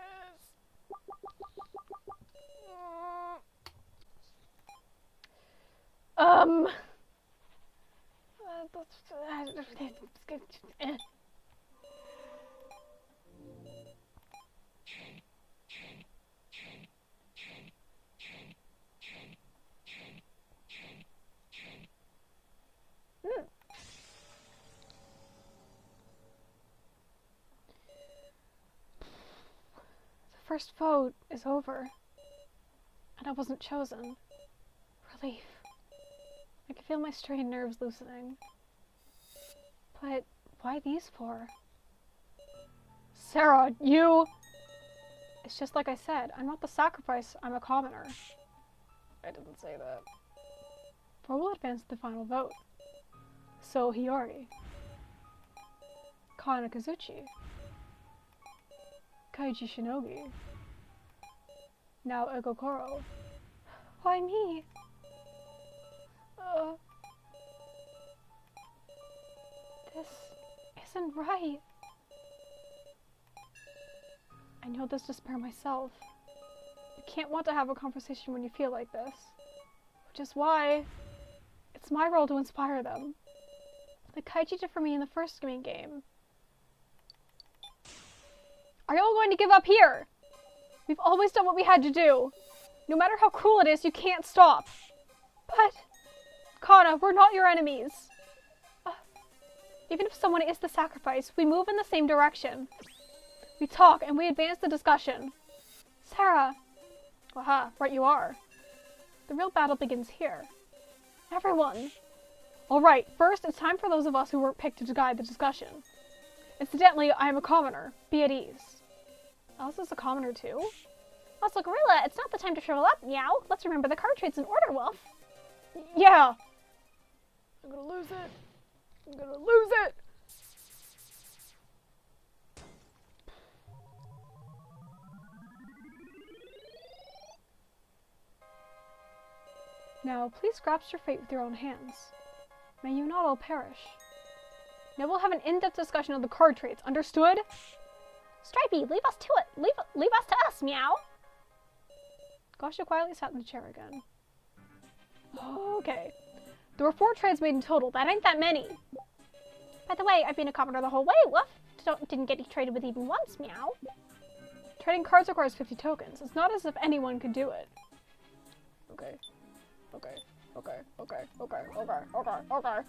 first vote is over. And I wasn't chosen. Relief. I can feel my strained nerves loosening. But why these four? Sarah, you... It's just like I said, I'm not the sacrifice, I'm a commoner. I didn't say that. Four will advance to the final vote. So Hiyori. Kana Kazuchi. Kaiji Shinogi. Now Egokoro. Why me? This isn't right. I know this despair myself. You can't want to have a conversation when you feel like this. Which is why it's my role to inspire them. Like Kaiji did for me in the first main game. Are y'all going to give up here? We've always done what we had to do. No matter how cruel it is, you can't stop. But, Kana, we're not your enemies. Even if someone is the sacrifice, we move in the same direction. We talk and we advance the discussion. Sarah. Aha, right you are. The real battle begins here. Everyone. Alright, first it's time for those of us who were picked to guide the discussion. Incidentally, I am a commoner. Be at ease. Alice is a commoner too? Also, Gorilla, it's not the time to shrivel up, meow. Let's remember the card trade's in order, Wolf. Yeah. I'm gonna lose it. I'm gonna lose it. Now, please grasp your fate with your own hands. May you not all perish. Now we'll have an in-depth discussion of the card traits, understood? Stripey, leave us to it. Leave us to us, meow. Gosha quietly sat in the chair again. Okay. There were 4 trades made in total. That ain't that many. By the way, I've been a commoner the whole way, woof. Didn't get traded with even once, meow. Trading cards requires 50 tokens. It's not as if anyone could do it. Okay.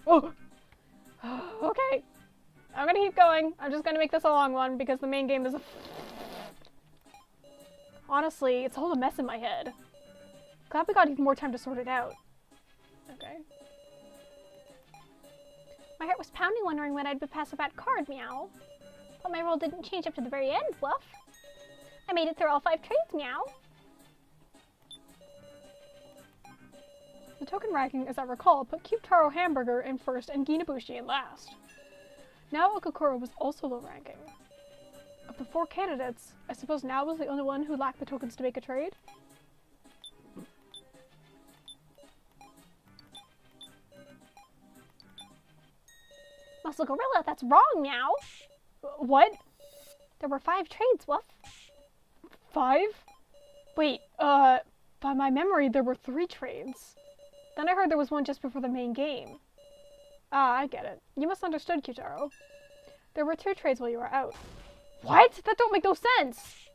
Oh! Okay. I'm gonna keep going. I'm just gonna make this a long one because the main game is Honestly, it's all a mess in my head. Glad we got even more time to sort it out. Okay. My heart was pounding wondering when I'd pass a bad card, meow. But my role didn't change up to the very end, woof. I made it through all 5 trades, meow. The token ranking, as I recall, put Cube Taro Hamburger in first and Ginabushi in last. Now Okakura was also low ranking. Of the 4 candidates, I suppose Now was the only one who lacked the tokens to make a trade? Muscle Gorilla, that's wrong, meow! What? There were 5 trades, woof. 5? Wait, by my memory, there were 3 trades. Then I heard there was one just before the main game. Ah, I get it. You misunderstood, Kyutaro. There were 2 trades while you were out. What? That don't make no sense!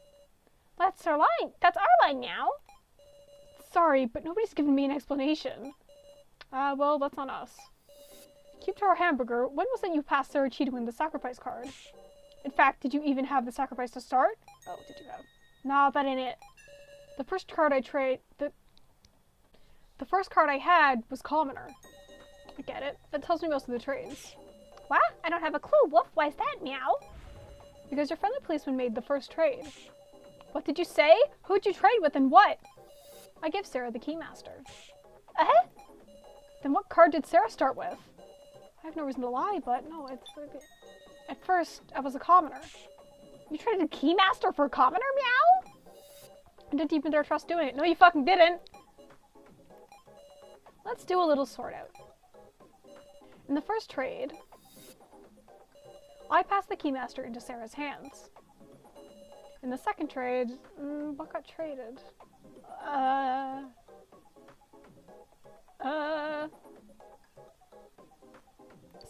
That's our line. That's our line now. Sorry, but nobody's given me an explanation. Well, that's on us. Cube Tower Hamburger, when was it you passed Sarah Chi to win the sacrifice card? In fact, did you even have the sacrifice to start? Oh, did you have? Nah, that ain't it. The first card The first card I had was Commoner. I get it. That tells me most of the trades. What? I don't have a clue. Woof, why's that, meow? Because your friendly policeman made the first trade. What did you say? Who'd you trade with and what? I give Sarah the Keymaster. Then what card did Sarah start with? I have no reason to lie, but no, it's... At first, I was a commoner. You traded a Keymaster for a commoner, meow? And didn't deepen their trust doing it. No, you fucking didn't! Let's do a little sort out. In the first trade, I passed the Keymaster into Sarah's hands. In the second trade, what got traded?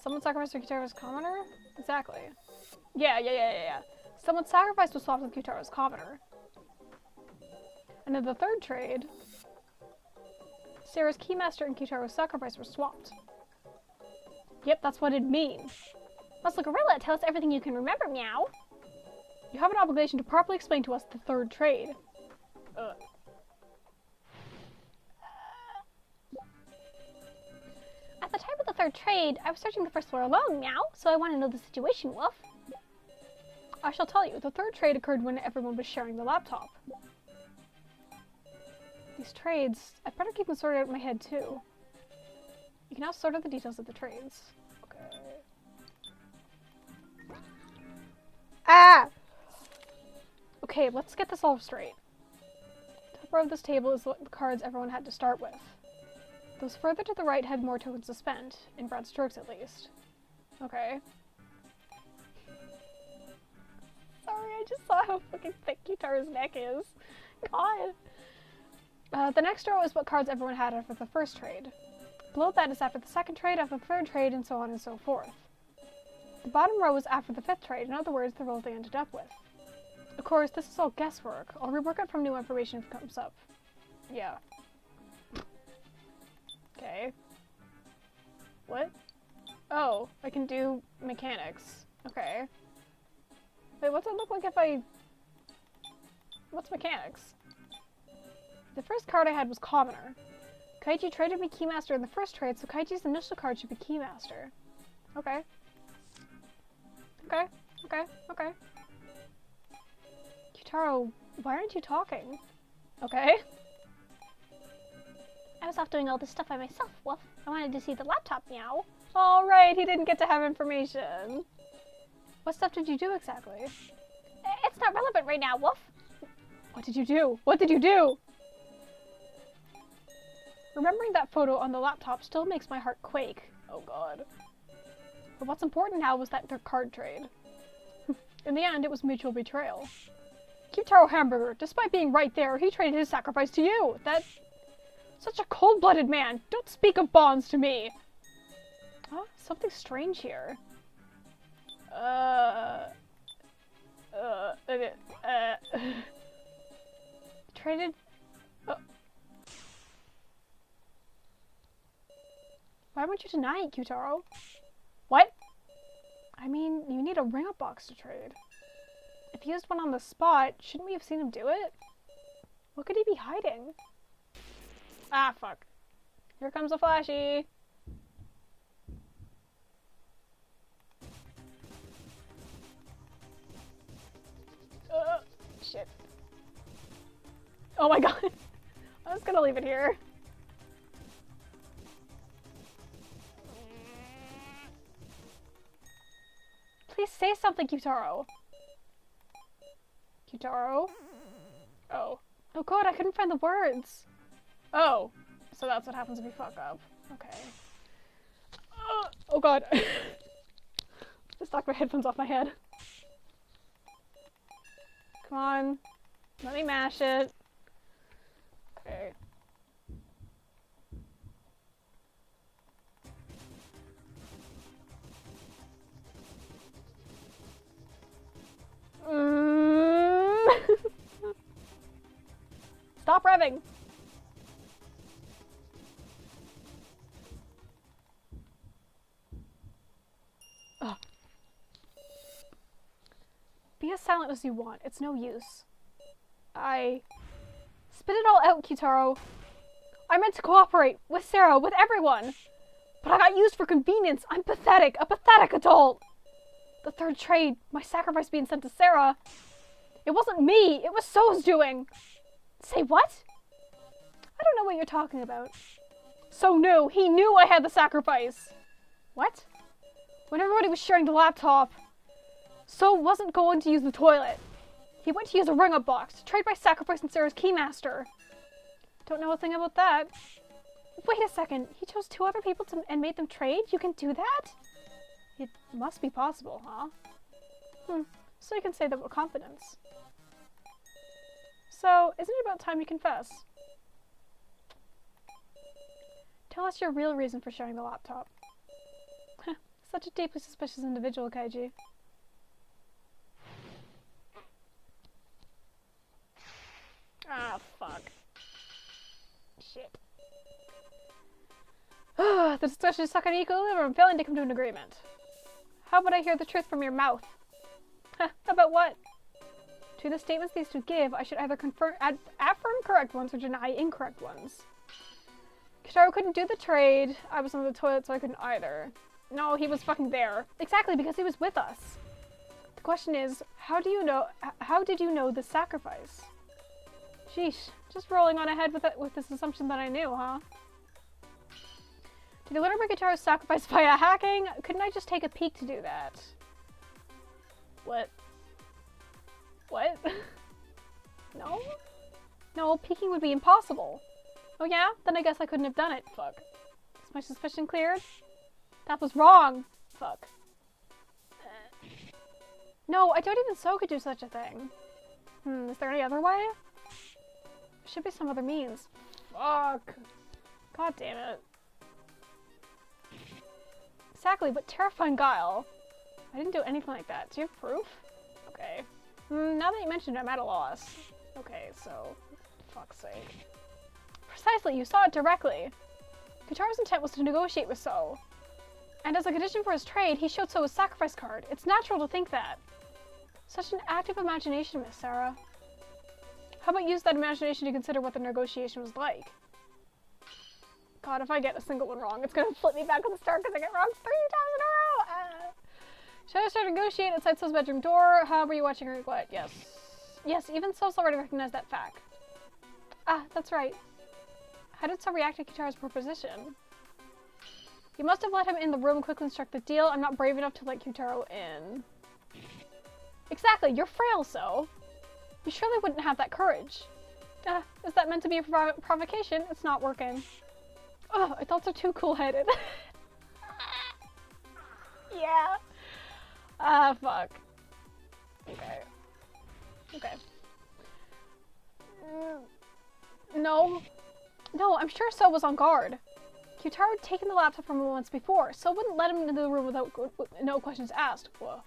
Someone sacrificed Kutaro's commoner? Exactly. Yeah. Someone sacrificed was swapped with Kutaro's commoner. And in the third trade, Sarah's Keymaster and Kutaro's sacrifice were swapped. Yep, that's what it'd mean. Muscle Gorilla, tell us everything you can remember, meow. You have an obligation to properly explain to us the third trade. At the time of the third trade, I was searching the first floor alone, meow, so I want to know the situation, Wolf. I shall tell you, the third trade occurred when everyone was sharing the laptop. These trades, I'd better keep them sorted out in my head too. You can now sort out the details of the trades. Okay. Ah! Okay, let's get this all straight. Top row of this table is the cards everyone had to start with. Those further to the right had more tokens to spend, in broad strokes at least. Okay. Sorry, I just saw how fucking thick Q2P's neck is. God. The next row is what cards everyone had after the first trade. Below that is after the second trade, after the third trade, and so on and so forth. The bottom row is after the fifth trade, in other words, the roll they ended up with. Of course, this is all guesswork. I'll rework it from new information if it comes up. Yeah. Okay. What? Oh, I can do mechanics. Okay. Wait, what's it look like if I... What's mechanics? The first card I had was Commoner. Kaiji traded me Keymaster in the first trade, so Kaiji's initial card should be Keymaster. Okay. Okay, okay, okay. Q2P, why aren't you talking? Okay. I was off doing all this stuff by myself, Wolf. I wanted to see the laptop, meow. Alright, he didn't get to have information. What stuff did you do exactly? It's not relevant right now, Wolf. What did you do? What did you do? Remembering that photo on the laptop still makes my heart quake. Oh god. But what's important now was that their card trade. In the end, it was mutual betrayal. Q2P Hamburger, despite being right there, he traded his sacrifice to you. That... Such a cold-blooded man. Don't speak of bonds to me. Huh? Something strange here. Traded... Why would you deny it, Q2P? What? I mean, you need a ring-up box to trade. If he used one on the spot, shouldn't we have seen him do it? What could he be hiding? Ah, fuck. Here comes a Flashy. Shit. Oh my god. I was gonna leave it here. Please say something, Q2P. Q2P? Oh. Oh god, I couldn't find the words. Oh. So that's what happens if you fuck up. Okay. Oh god. Just knocked my headphones off my head. Come on. Let me mash it. Okay. Stop revving! Ugh. Be as silent as you want. It's no use. Spit it all out, Q2P. I meant to cooperate with Sarah, with everyone. But I got used for convenience. I'm pathetic. A pathetic adult. The third trade, my sacrifice being sent to Sarah. It wasn't me. It was So's doing. Say what? I don't know what you're talking about. So knew. He knew I had the sacrifice. What? When everybody was sharing the laptop, So wasn't going to use the toilet. He went to use a ring-up box to trade my sacrifice and Sarah's Keymaster. Don't know a thing about that. Wait a second. He chose two other people and made them trade? You can do that? It must be possible, huh? So you can say that with confidence. So, isn't it about time you confess? Tell us your real reason for sharing the laptop. Such a deeply suspicious individual, Kaiji. Ah, fuck. Shit. The discussion is stuck in equilibrium, failing to come to an agreement. How about I hear the truth from your mouth? About what? To the statements these two give, I should either affirm correct ones or deny incorrect ones. Ch2P2 couldn't do the trade. I was on the toilet, so I couldn't either. No, he was fucking there. Exactly, because he was with us. The question is, how did you know the sacrifice? Sheesh, just rolling on ahead with this assumption that I knew, huh? Did you learn about Ch2P2's sacrifice via hacking? Couldn't I just take a peek to do that? What? What? No? No, peeking would be impossible. Oh yeah? Then I guess I couldn't have done it. Fuck. Is my suspicion cleared? That was wrong. Fuck. No, I don't even so could do such a thing. Is there any other way? There should be some other means. Fuck. God damn it. Exactly, but terrifying guile. I didn't do anything like that. Do you have proof? Okay. Now that you mentioned it, I'm at a loss. Okay, so... fuck's sake. Precisely, you saw it directly. Ch2P's intent was to negotiate with So. And as a condition for his trade, he showed So his sacrifice card. It's natural to think that. Such an active imagination, Miss Sarah. How about use that imagination to consider what the negotiation was like? God, if I get a single one wrong, it's gonna flip me back on the start because I get wrong 3 times in a row! Should I start to negotiate outside So's bedroom door? However, you watching or what? Yes. Yes, even So's already recognized that fact. Ah, that's right. How did So react to Ch2P's proposition? You must have let him in the room and quickly struck the deal. I'm not brave enough to let Ch2P2 in. Exactly, you're frail, So. You surely wouldn't have that courage. Is that meant to be a provocation? It's not working. Ugh, I thought so too cool-headed. Yeah. Ah, fuck. Okay. Okay. No. No, I'm sure So was on guard. Ch2P2 had taken the laptop from him once before. So wouldn't let him into the room without no questions asked. Whoa.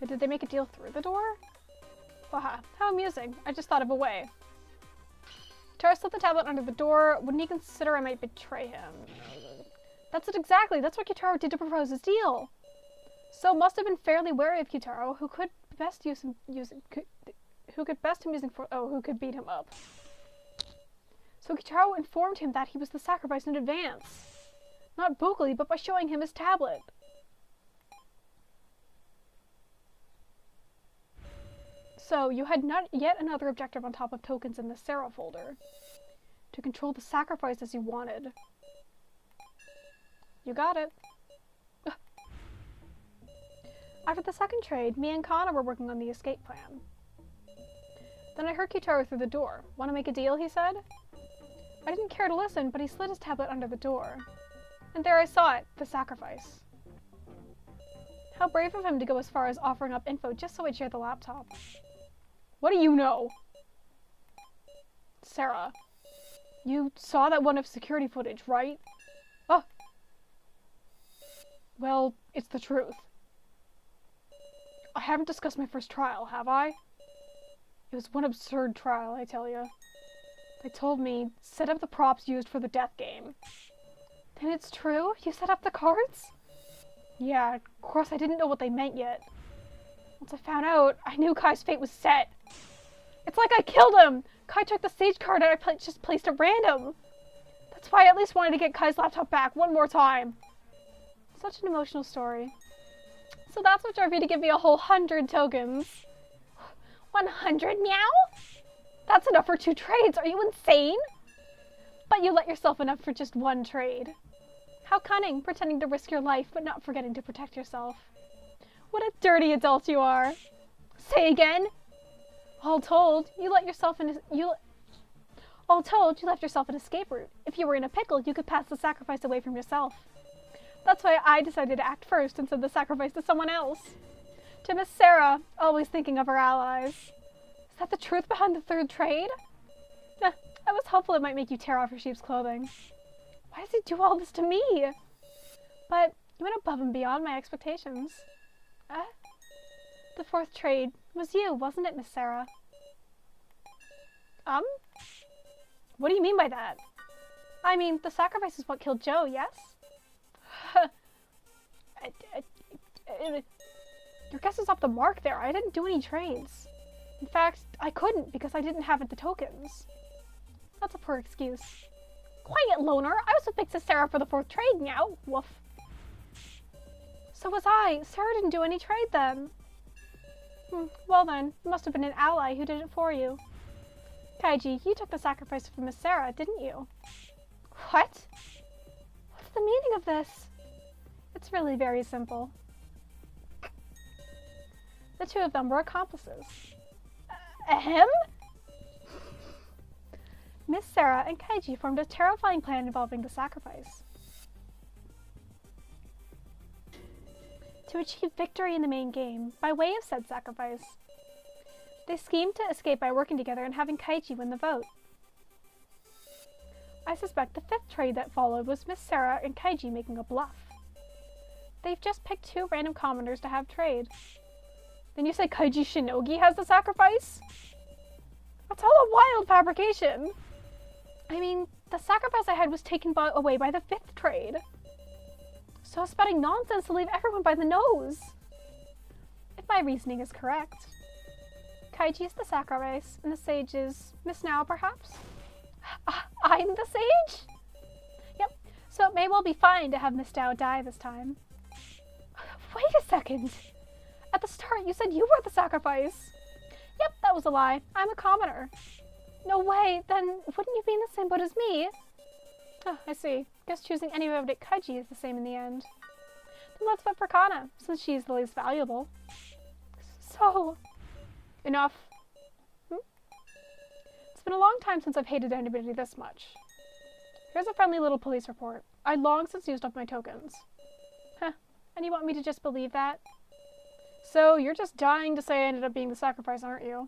Did they make a deal through the door? Waha, how amusing. I just thought of a way. Ch2P2 slipped the tablet under the door. Wouldn't he consider I might betray him? That's it exactly. That's what Ch2P2 did to propose his deal. So must have been fairly wary of Ch2P2, who could best who could beat him up. So Ch2P2 informed him that he was the sacrifice in advance. Not vocally, but by showing him his tablet. So, you had not yet another objective on top of tokens in the Sarah folder. To control the sacrifice as you wanted. You got it. After the second trade, me and Kana were working on the escape plan. Then I heard Ch2P2 through the door. Want to make a deal, he said? I didn't care to listen, but he slid his tablet under the door. And there I saw it, the sacrifice. How brave of him to go as far as offering up info just so I'd share the laptop. What do you know? Sarah, you saw that one of security footage, right? Oh. Well, it's the truth. I haven't discussed my first trial, have I? It was one absurd trial, I tell you. They told me, set up the props used for the death game. Then it's true? You set up the cards? Yeah, of course I didn't know what they meant yet. Once I found out, I knew Kai's fate was set. It's like I killed him! Kai took the stage card and I just placed it random. That's why I at least wanted to get Kai's laptop back one more time. Such an emotional story. So that's what drove you to give me a whole 100 tokens. 100, meow? That's enough for 2 trades. Are you insane? But you let yourself enough for just 1 trade. How cunning, pretending to risk your life but not forgetting to protect yourself. What a dirty adult you are. Say again. All told, you left yourself an escape route. If you were in a pickle, you could pass the sacrifice away from yourself. That's why I decided to act first and send the sacrifice to someone else. To Miss Sarah, always thinking of her allies. Is that the truth behind the 3rd trade? I was hopeful it might make you tear off your sheep's clothing. Why does he do all this to me? But you went above and beyond my expectations. The 4th trade was you, wasn't it, Miss Sarah? What do you mean by that? I mean, the sacrifice is what killed Joe, yes? Your guess is off the mark there. I didn't do any trades. In fact, I couldn't because I didn't have the tokens. That's a poor excuse. Quiet, loner. I was with Big Sis Sarah for the 4th trade, meow. Woof. So was I. Sarah didn't do any trade then. Well then, it must have been an ally who did it for you. Kaiji, you took the sacrifice from Miss Sarah, didn't you? What? What's the meaning of this? It's really very simple. The two of them were accomplices. Ahem? Miss Sarah and Kaiji formed a terrifying plan involving the sacrifice. To achieve victory in the main game, by way of said sacrifice, they schemed to escape by working together and having Kaiji win the vote. I suspect the 5th trade that followed was Miss Sarah and Kaiji making a bluff. They've just picked 2 random commoners to have trade. Then you say Kaiji Shinogi has the sacrifice? That's all a wild fabrication! I mean, the sacrifice I had was taken away by the 5th trade. So I was spouting nonsense to leave everyone by the nose. If my reasoning is correct. Kaiji is the sacrifice, and the sage is Miss Now, perhaps? I'm the sage? Yep, so it may well be fine to have Miss Now die this time. Wait a second. At the start, you said you were the sacrifice. Yep, that was a lie. I'm a commoner. No way, then wouldn't you be in the same boat as me? Oh, I see. Guess choosing any vote at Kaiji is the same in the end. Then let's vote for Kana, since she's the least valuable. So... Enough. It's been a long time since I've hated anybody this much. Here's a friendly little police report. I'd long since used up my tokens. Huh, and you want me to just believe that? So, you're just dying to say I ended up being the sacrifice, aren't you?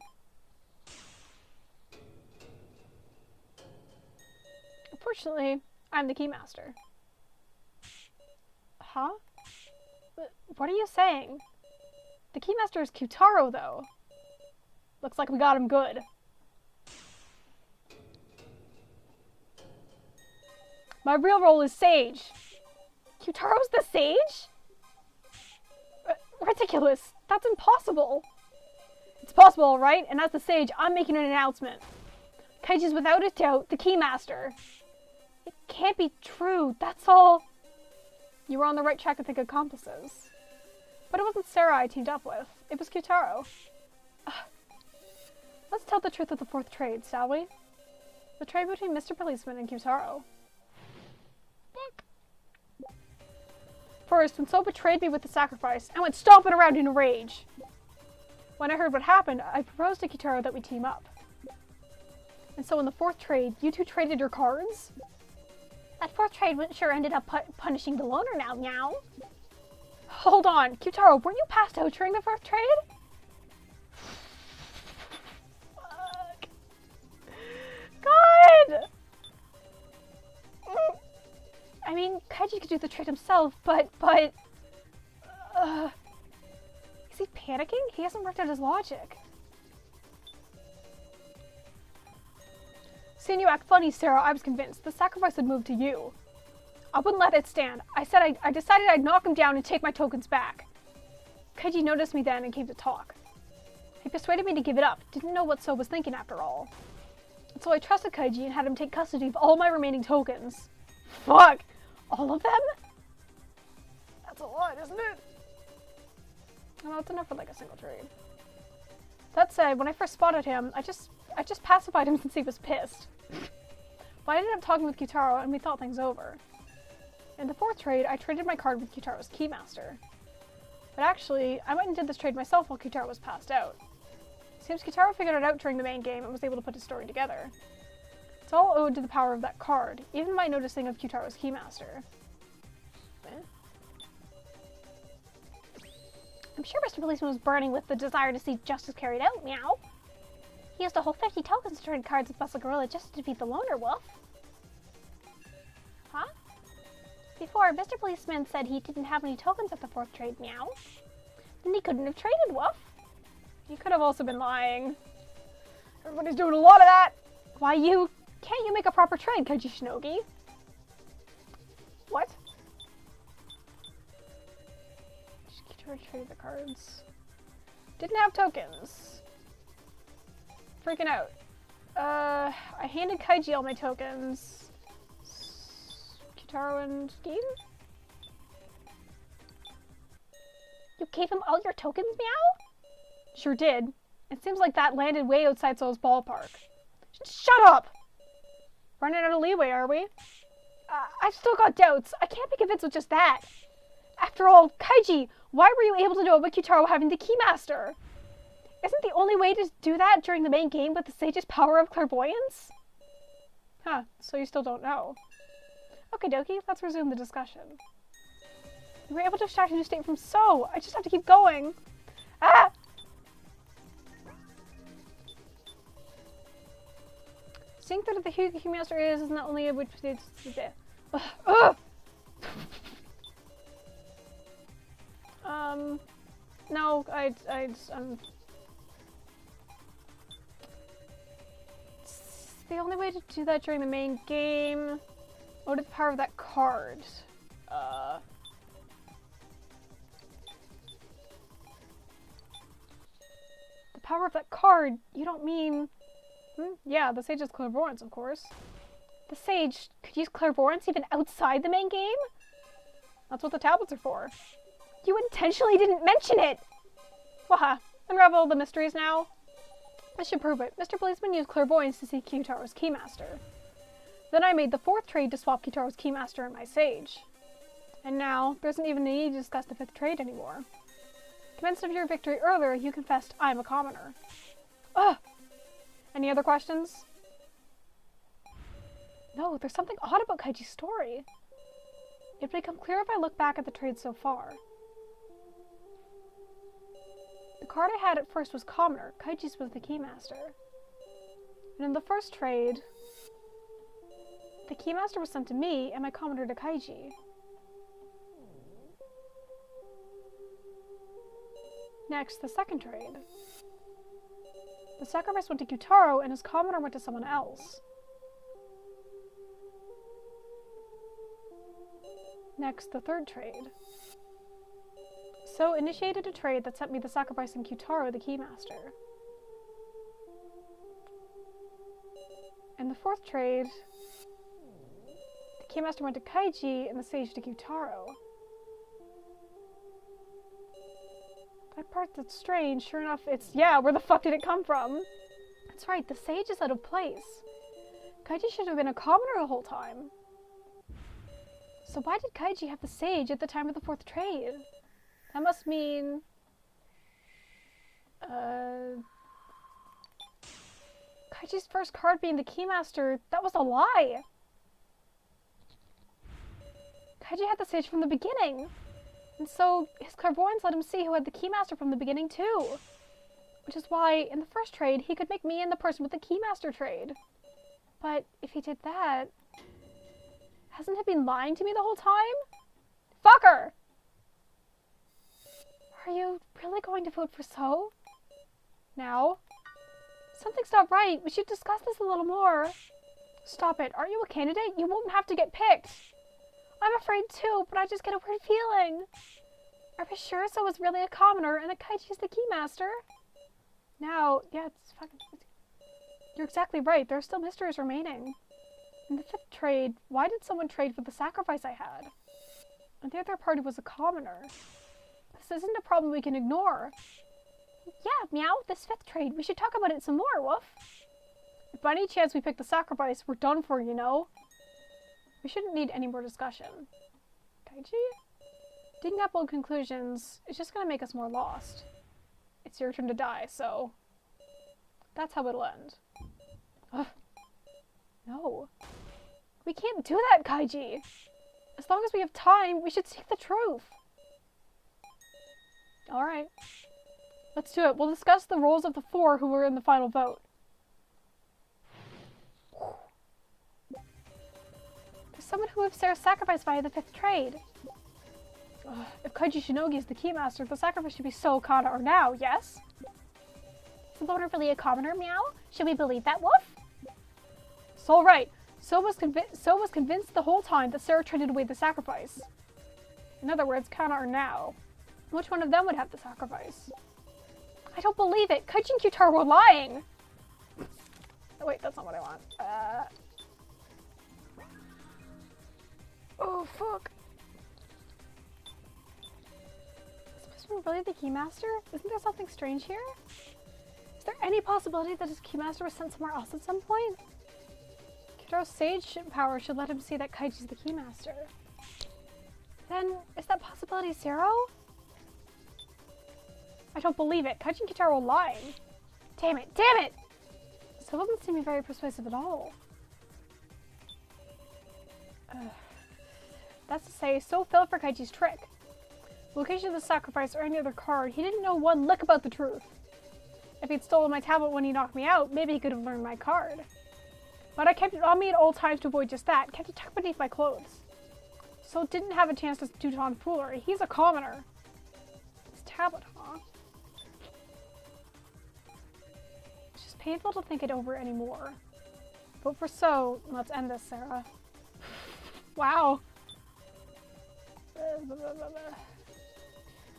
Unfortunately, I'm the keymaster. Huh? What are you saying? The keymaster is Q2P2, though. Looks like we got him good. My real role is Sage. Q2P's the sage? Ridiculous. That's impossible. It's possible, right? And as the sage, I'm making an announcement. Kaiji's without a doubt the keymaster. It can't be true. That's all. You were on the right track to think accomplices. But it wasn't Sarah I teamed up with. It was Q2P2. Let's tell the truth of the 4th trade, shall we? The trade between Mr. Policeman and Q2P2. Fuck. First, when So betrayed me with the sacrifice, I went stomping around in a rage. When I heard what happened, I proposed to Q2P2 that we team up. And so in the 4th trade, you two traded your cards? That 4th trade sure ended up punishing the loner now, meow. Hold on, Q2P2, weren't you passed out during the 4th trade? Fuck. God! I mean, Kaiji could do the trade himself, but... Is he panicking? He hasn't worked out his logic. Seeing you act funny, Sarah, I was convinced the sacrifice would move to you. I wouldn't let it stand. I decided I'd knock him down and take my tokens back. Kaiji noticed me then and came to talk. He persuaded me to give it up. Didn't know what So was thinking after all. And so I trusted Kaiji and had him take custody of all my remaining tokens. Fuck! All of them? That's a lot, isn't it? I know, it's enough for like a single trade. That said, when I first spotted him, I just pacified him since he was pissed. But I ended up talking with Q2P2 and we thought things over. In the 4th trade, I traded my card with Q2P's Keymaster. But actually, I went and did this trade myself while Q2P2 was passed out. Seems Q2P2 figured it out during the main game and was able to put his story together. It's all owed to the power of that card, even my noticing of Q2P's Keymaster. I'm sure Mr. Policeman was burning with the desire to see justice carried out, meow. He used a whole 50 tokens to trade cards with Bustle Gorilla just to defeat the loner wolf. Huh? Before, Mr. Policeman said he didn't have any tokens at the 4th trade, meow. Then he couldn't have traded, wolf. You could have also been lying. Everybody's doing a lot of that. Why can't you make a proper trade, Kaiji Shinogi? What? Just traded the cards. Didn't have tokens. freaking out. I handed Kaiji all my tokens. Q2P2 and Gin? You gave him all your tokens, Meow? Sure did. It seems like that landed way outside Soul's ballpark. Shut up! Running out of leeway, are we? I've still got doubts. I can't be convinced with just that. After all, Kaiji, why were you able to know about Q2P2 having the Keymaster? Isn't the only way to do that during the main game with the Sage's power of clairvoyance? Huh, so you still don't know. Okie dokie, let's resume the discussion. You were able to extract a new state from So. I just have to keep going. Ah! Seeing that the Keymaster is not only a which it's no, the only way to do that during the main game. What is the power of that card? The power of that card? You don't mean... Yeah, the Sage's clairvoyance, of course. The Sage could use clairvoyance even outside the main game? That's what the tablets are for. You intentionally didn't mention it! Waha, unravel the mysteries now. This should prove it. Mr. Policeman used clairvoyance to see Q2P's Keymaster. Then I made the 4th trade to swap Q2P's Keymaster and my Sage. And now, there isn't even a need to discuss the 5th trade anymore. Convinced of your victory earlier, you confessed I'm a commoner. Ugh! Any other questions? No, there's something odd about Kaiji's story. It'll become clear if I look back at the trades so far. The card I had at first was Commoner, Kaiji's was the Keymaster. And in the first trade, the Keymaster was sent to me and my Commoner to Kaiji. Next, the second trade. The sacrifice went to Q2P2 and his Commoner went to someone else. Next, the third trade. So initiated a trade that sent me the sacrifice and Q2P2 the Keymaster. And the 4th trade, the Keymaster went to Kaiji and the Sage to Q2P2. That part that's strange, sure enough, it's, yeah, where the fuck did it come from? That's right, the Sage is out of place. Kaiji should have been a commoner the whole time. So why did Kaiji have the Sage at the time of the 4th trade? That must mean... Kaiji's first card being the Keymaster, that was a lie! Kaiji had the Sage from the beginning! And so, his clairvoyance let him see who had the Keymaster from the beginning too. Which is why, in the first trade, he could make me and the person with the Keymaster trade. But, if he did that... Hasn't he been lying to me the whole time? Fucker! Are you really going to vote for So? Now? Something's not right. We should discuss this a little more. Stop it. Aren't you a candidate? You won't have to get picked. I'm afraid too, but I just get a weird feeling. Are we sure So was really a commoner and that Kaiji is the Keymaster? Now, yeah, it's fucking... You're exactly right. There are still mysteries remaining. In the 5th trade, why did someone trade for the sacrifice I had? And the other party was a commoner. This isn't a problem we can ignore. Yeah, Meow, this 5th trade. We should talk about it some more, Woof. If by any chance we pick the sacrifice, we're done for, you know? We shouldn't need any more discussion. Kaiji? Digging up old conclusions is just gonna make us more lost. It's your turn to die, so... That's how it'll end. Ugh. No. We can't do that, Kaiji! As long as we have time, we should seek the truth! Alright. Let's do it. We'll discuss the roles of the 4 who were in the final vote. There's someone who lives Sarah's sacrifice via the 5th trade. If Kaiji Shinogi is the Keymaster, the sacrifice should be So, Kana, or Now, yes? Is the voter really a commoner, Meow? Should we believe that, Woof? It's alright. So was convinced the whole time that Sarah traded away the sacrifice. In other words, Kana or Now. Which one of them would have the sacrifice? I don't believe it. Kaiji and Q2P2 were lying. Wait, that's not what I want. Oh, fuck. Is this person really the Keymaster? Isn't there something strange here? Is there any possibility that his Keymaster was sent somewhere else at some point? Kyotaro's sage power should let him see that Kaiji's the Keymaster. Then, is that possibility zero? I don't believe it. Kaiji and Kyoutaro are lying. Damn it! Damn it! So it doesn't seem very persuasive at all. That's to say, so fell for Kaiji's trick. Location of the sacrifice or any other card, he didn't know one lick about the truth. If he'd stolen my tablet when he knocked me out, maybe he could have learned my card. But I kept it on me at all times to avoid just that, kept it tucked beneath my clothes. So didn't have a chance to do tomfoolery. He's a commoner. His tablet, huh? It's just painful to think it over anymore. But for so, let's end this, Sarah. Wow.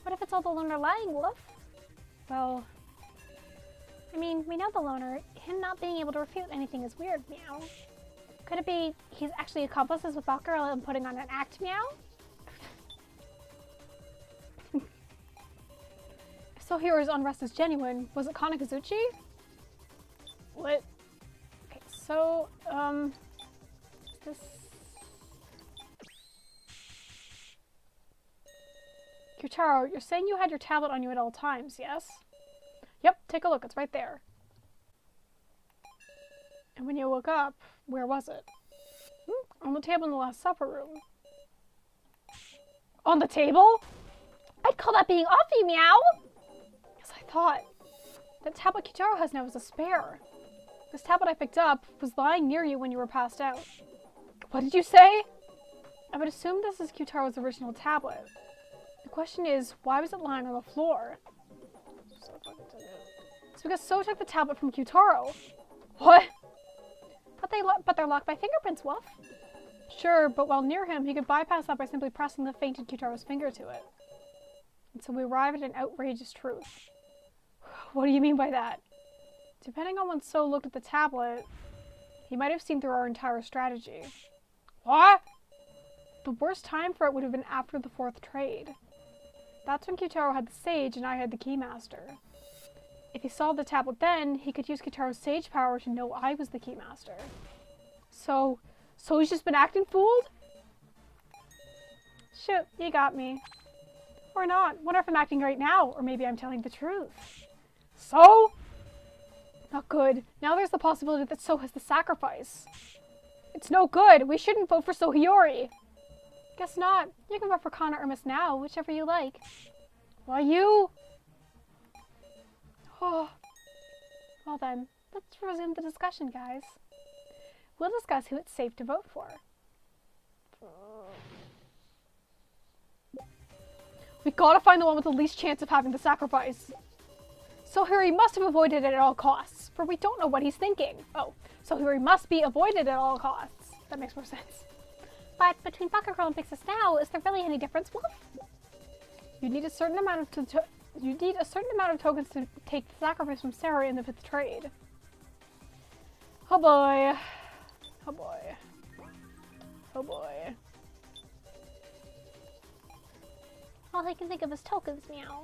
What if it's all the loner lying, Wolf? Well, I mean, we know the loner. Him not being able to refute anything is weird, meow. Could it be he's actually accomplices with Bakura and putting on an act, meow? If Sohira's unrest is genuine, was it Kanakazuchi? What? Okay, so, is this... Kyoutaro, you're saying you had your tablet on you at all times, yes? Yep, take a look, it's right there. And when you woke up, where was it? On the table in the Last Supper room. On the table? I'd call that being offy, meow! As I thought. That tablet Kyoutaro has now is a spare. This tablet I picked up was lying near you when you were passed out. What did you say? I would assume this is Kyoutaro's original tablet. The question is, why was it lying on the floor? It's because So took the tablet from Kyoutaro. What? But they're locked by fingerprints, Wolf. Sure, but while near him, he could bypass that by simply pressing the fainted Kyoutaro's finger to it. And so we arrive at an outrageous truth. What do you mean by that? Depending on when So looked at the tablet, he might have seen through our entire strategy. What? The worst time for it would have been after the 4th trade. That's when Kyoutaro had the Sage and I had the Keymaster. If he saw the tablet then, he could use Kyoutaro's Sage power to know I was the Keymaster. So he's just been acting fooled? Shoot, you got me. Or not. Wonder if I'm acting right now, or maybe I'm telling the truth. So? Not good. Now there's the possibility that So has the sacrifice. It's no good. We shouldn't vote for So Hiyori. Guess not. You can vote for Kana or Miss now, whichever you like. Why you? Oh. Well then, let's resume the discussion, guys. We'll discuss who it's safe to vote for. We gotta find the one with the least chance of having the sacrifice. So Hiyori must have avoided it at all costs, for we don't know what he's thinking. Oh, so Hiyori must be avoided at all costs. That makes more sense. But between Bakura and Pixis now, is there really any difference, Wolf? You need a certain amount of tokens to take the sacrifice from Sarah in the 5th trade. Oh boy. Oh boy. Oh boy. All I can think of is tokens, meow.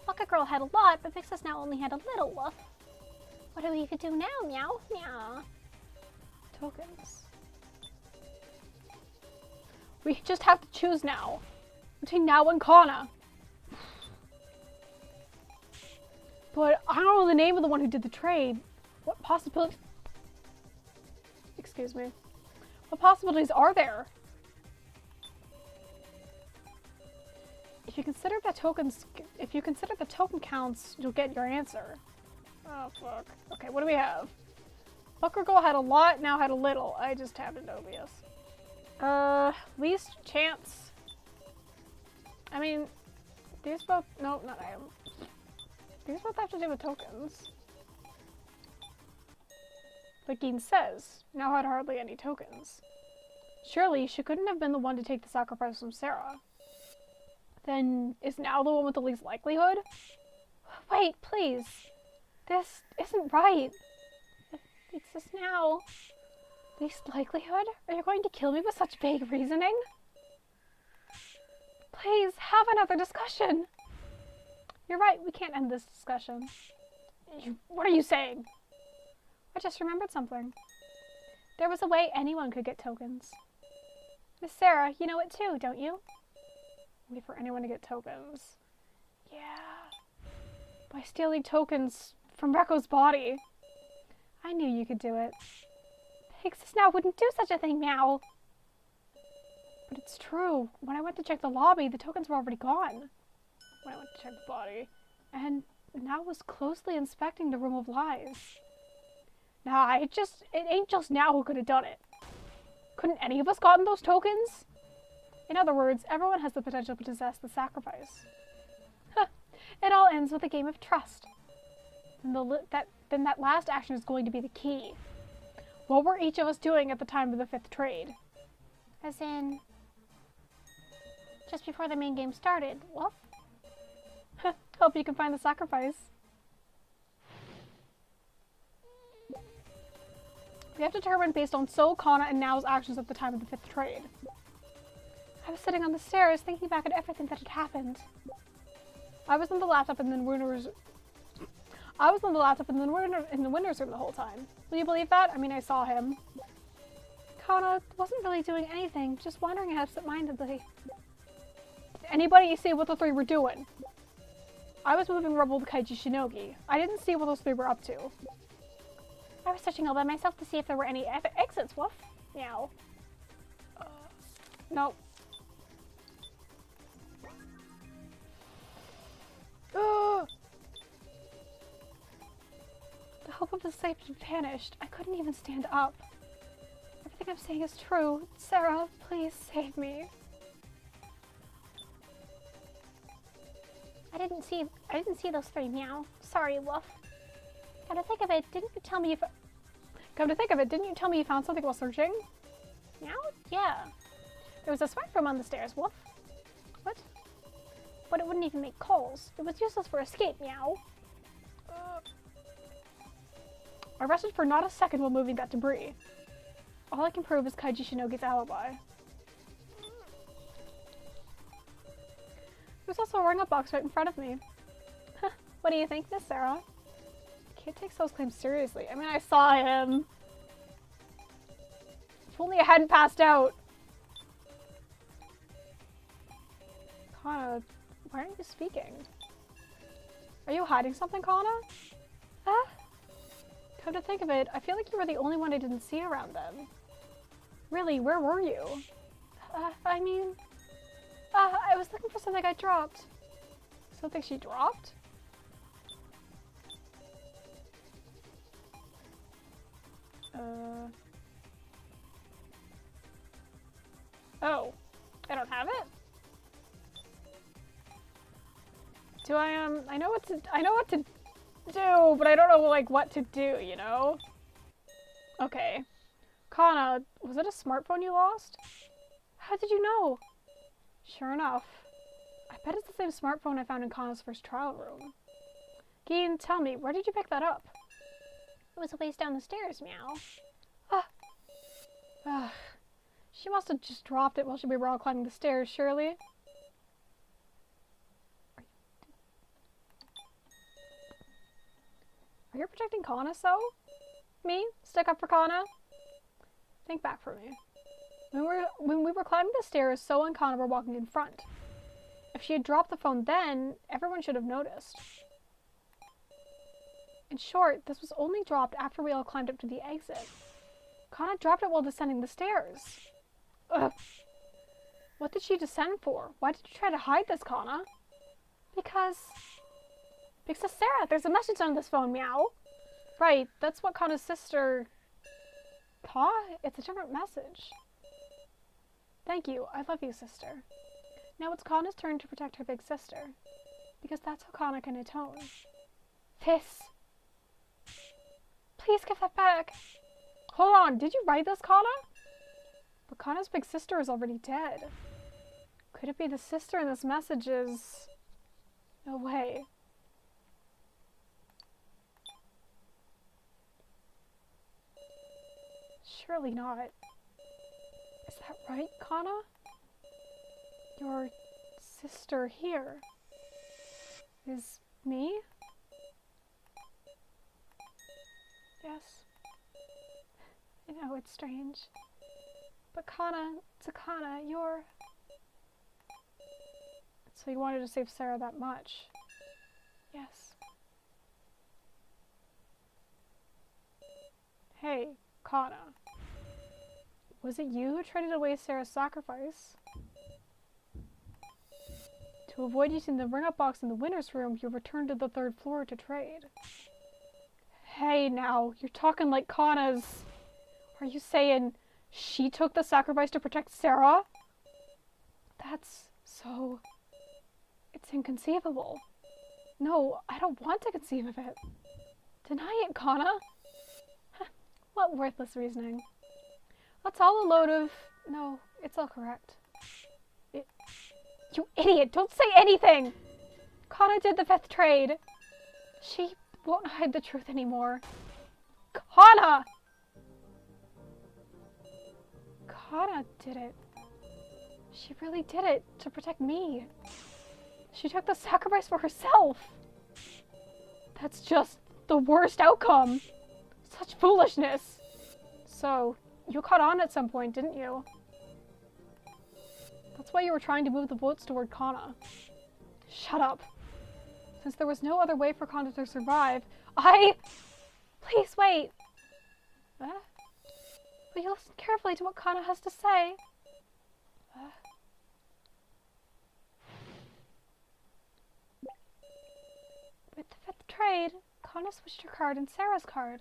Bucket Girl had a lot, but Pixis now only had a little, Wolf. What do we could do now, meow? Meow. Tokens. We just have to choose now. Between now and Kana. But I don't know the name of the one who did the trade. What possibilities... Excuse me. What possibilities are there? If you consider the token counts, you'll get your answer. Oh, fuck. Okay, what do we have? Bucker Girl had a lot, now had a little. I just tapped into OBS. Least chance. I mean, these both... No, not I am. These both have to do with tokens. Like Geen says, now had hardly any tokens. Surely, she couldn't have been the one to take the sacrifice from Sarah. Then, is now the one with the least likelihood? Wait, please. This isn't right. Fix this now. Least likelihood? Are you going to kill me with such vague reasoning? Please, have another discussion. You're right, we can't end this discussion. What are you saying? I just remembered something. There was a way anyone could get tokens. Miss Sarah, you know it too, don't you? Wait for anyone to get tokens. Yeah. By stealing tokens from Rekko's body. I knew you could do it. Pixis now wouldn't do such a thing, Meow. But it's true. When I went to check the lobby, the tokens were already gone. When I went to check the body. And now was closely inspecting the Room of Lies. Nah, it ain't just now who could have done it. Couldn't any of us gotten those tokens? In other words, everyone has the potential to possess the sacrifice. It all ends with a game of trust. Then that last action is going to be the key. What were each of us doing at the time of the 5th trade? As in, just before the main game started. Well, hope you can find the sacrifice. We have determined based on So, Kana, and Nao's actions at the time of the 5th trade. I was sitting on the stairs thinking back at everything that had happened. I was on the laptop in the winner's room the whole time. Will you believe that? I mean, I saw him. Kana wasn't really doing anything, just wandering absent-mindedly. Did anybody see what the three were doing? I was moving rubble with Kaiji Shinogi. I didn't see what those three were up to. I was searching all by myself to see if there were any exits. Woof. Meow. No. The hope of the safe had vanished. I couldn't even stand up. Everything I'm saying is true. Sarah, please save me. I didn't see those three, Meow. Sorry, Woof. Come to think of it, didn't you tell me you found something while searching? Meow? Yeah. There was a smart room on the stairs, Woof. What? But it wouldn't even make calls. It was useless for escape, Meow. I rested for not a second while moving that debris. All I can prove is Kaiji Shinogi's alibi. There's also a ring-up box right in front of me. What do you think, Miss Sarah? Kid takes those claims seriously. I mean, I saw him. If only I hadn't passed out. Kana, why aren't you speaking? Are you hiding something, Kana? Huh? Come to think of it, I feel like you were the only one I didn't see around them. Really, where were you? I was looking for something I dropped. Something she dropped? Oh, I don't have it? Do I know what to do, but I don't know, like, what to do, you know? Okay. Kana, was it a smartphone you lost? How did you know? Sure enough. I bet it's the same smartphone I found in Kana's first trial room. Geen, tell me, where did you pick that up? It was a ways down the stairs, Meow. She must have just dropped it while we were all climbing the stairs, surely. Are you protecting Kana so? Me? Stick up for Kana? Think back for me. When we were climbing the stairs, So and Kana were walking in front. If she had dropped the phone then, everyone should have noticed. In short, this was only dropped after we all climbed up to the exit. Kana dropped it while descending the stairs. Ugh. What did she descend for? Why did you try to hide this, Kana? Because Sarah, there's a message on this phone, Meow. Right, that's what Kana's sister... It's a different message. Thank you, I love you, sister. Now it's Kana's turn to protect her big sister. Because that's how Kana can atone. This. Please give that back. Hold on, did you write this, Kana? But Kana's big sister is already dead. Could it be the sister in this message is... No way. Surely not. Is that right, Kana? Your sister here is me? Yes. I know, it's strange. But Kana, Takana, you're... So you wanted to save Sarah that much? Yes. Hey, Kana. Was it you who traded away Sarah's sacrifice? To avoid using the ring-up box in the winner's room, you returned to the 3rd floor to trade. Hey now, you're talking like Kana's... Are you saying she took the sacrifice to protect Sarah? That's so... It's inconceivable. No, I don't want to conceive of it. Deny it, Kana. What worthless reasoning. That's all a load of... No, it's all correct. You idiot! Don't say anything! Kana did the 5th trade. She won't hide the truth anymore. Kana! Kana did it. She really did it to protect me. She took the sacrifice for herself. That's just the worst outcome. Such foolishness. So, you caught on at some point, didn't you? That's why you were trying to move the votes toward Kana. Shut up. Since there was no other way for Kana to survive, Please wait. Will you listen carefully to what Kana has to say? With the 5th trade, Kana switched her card and Sarah's card.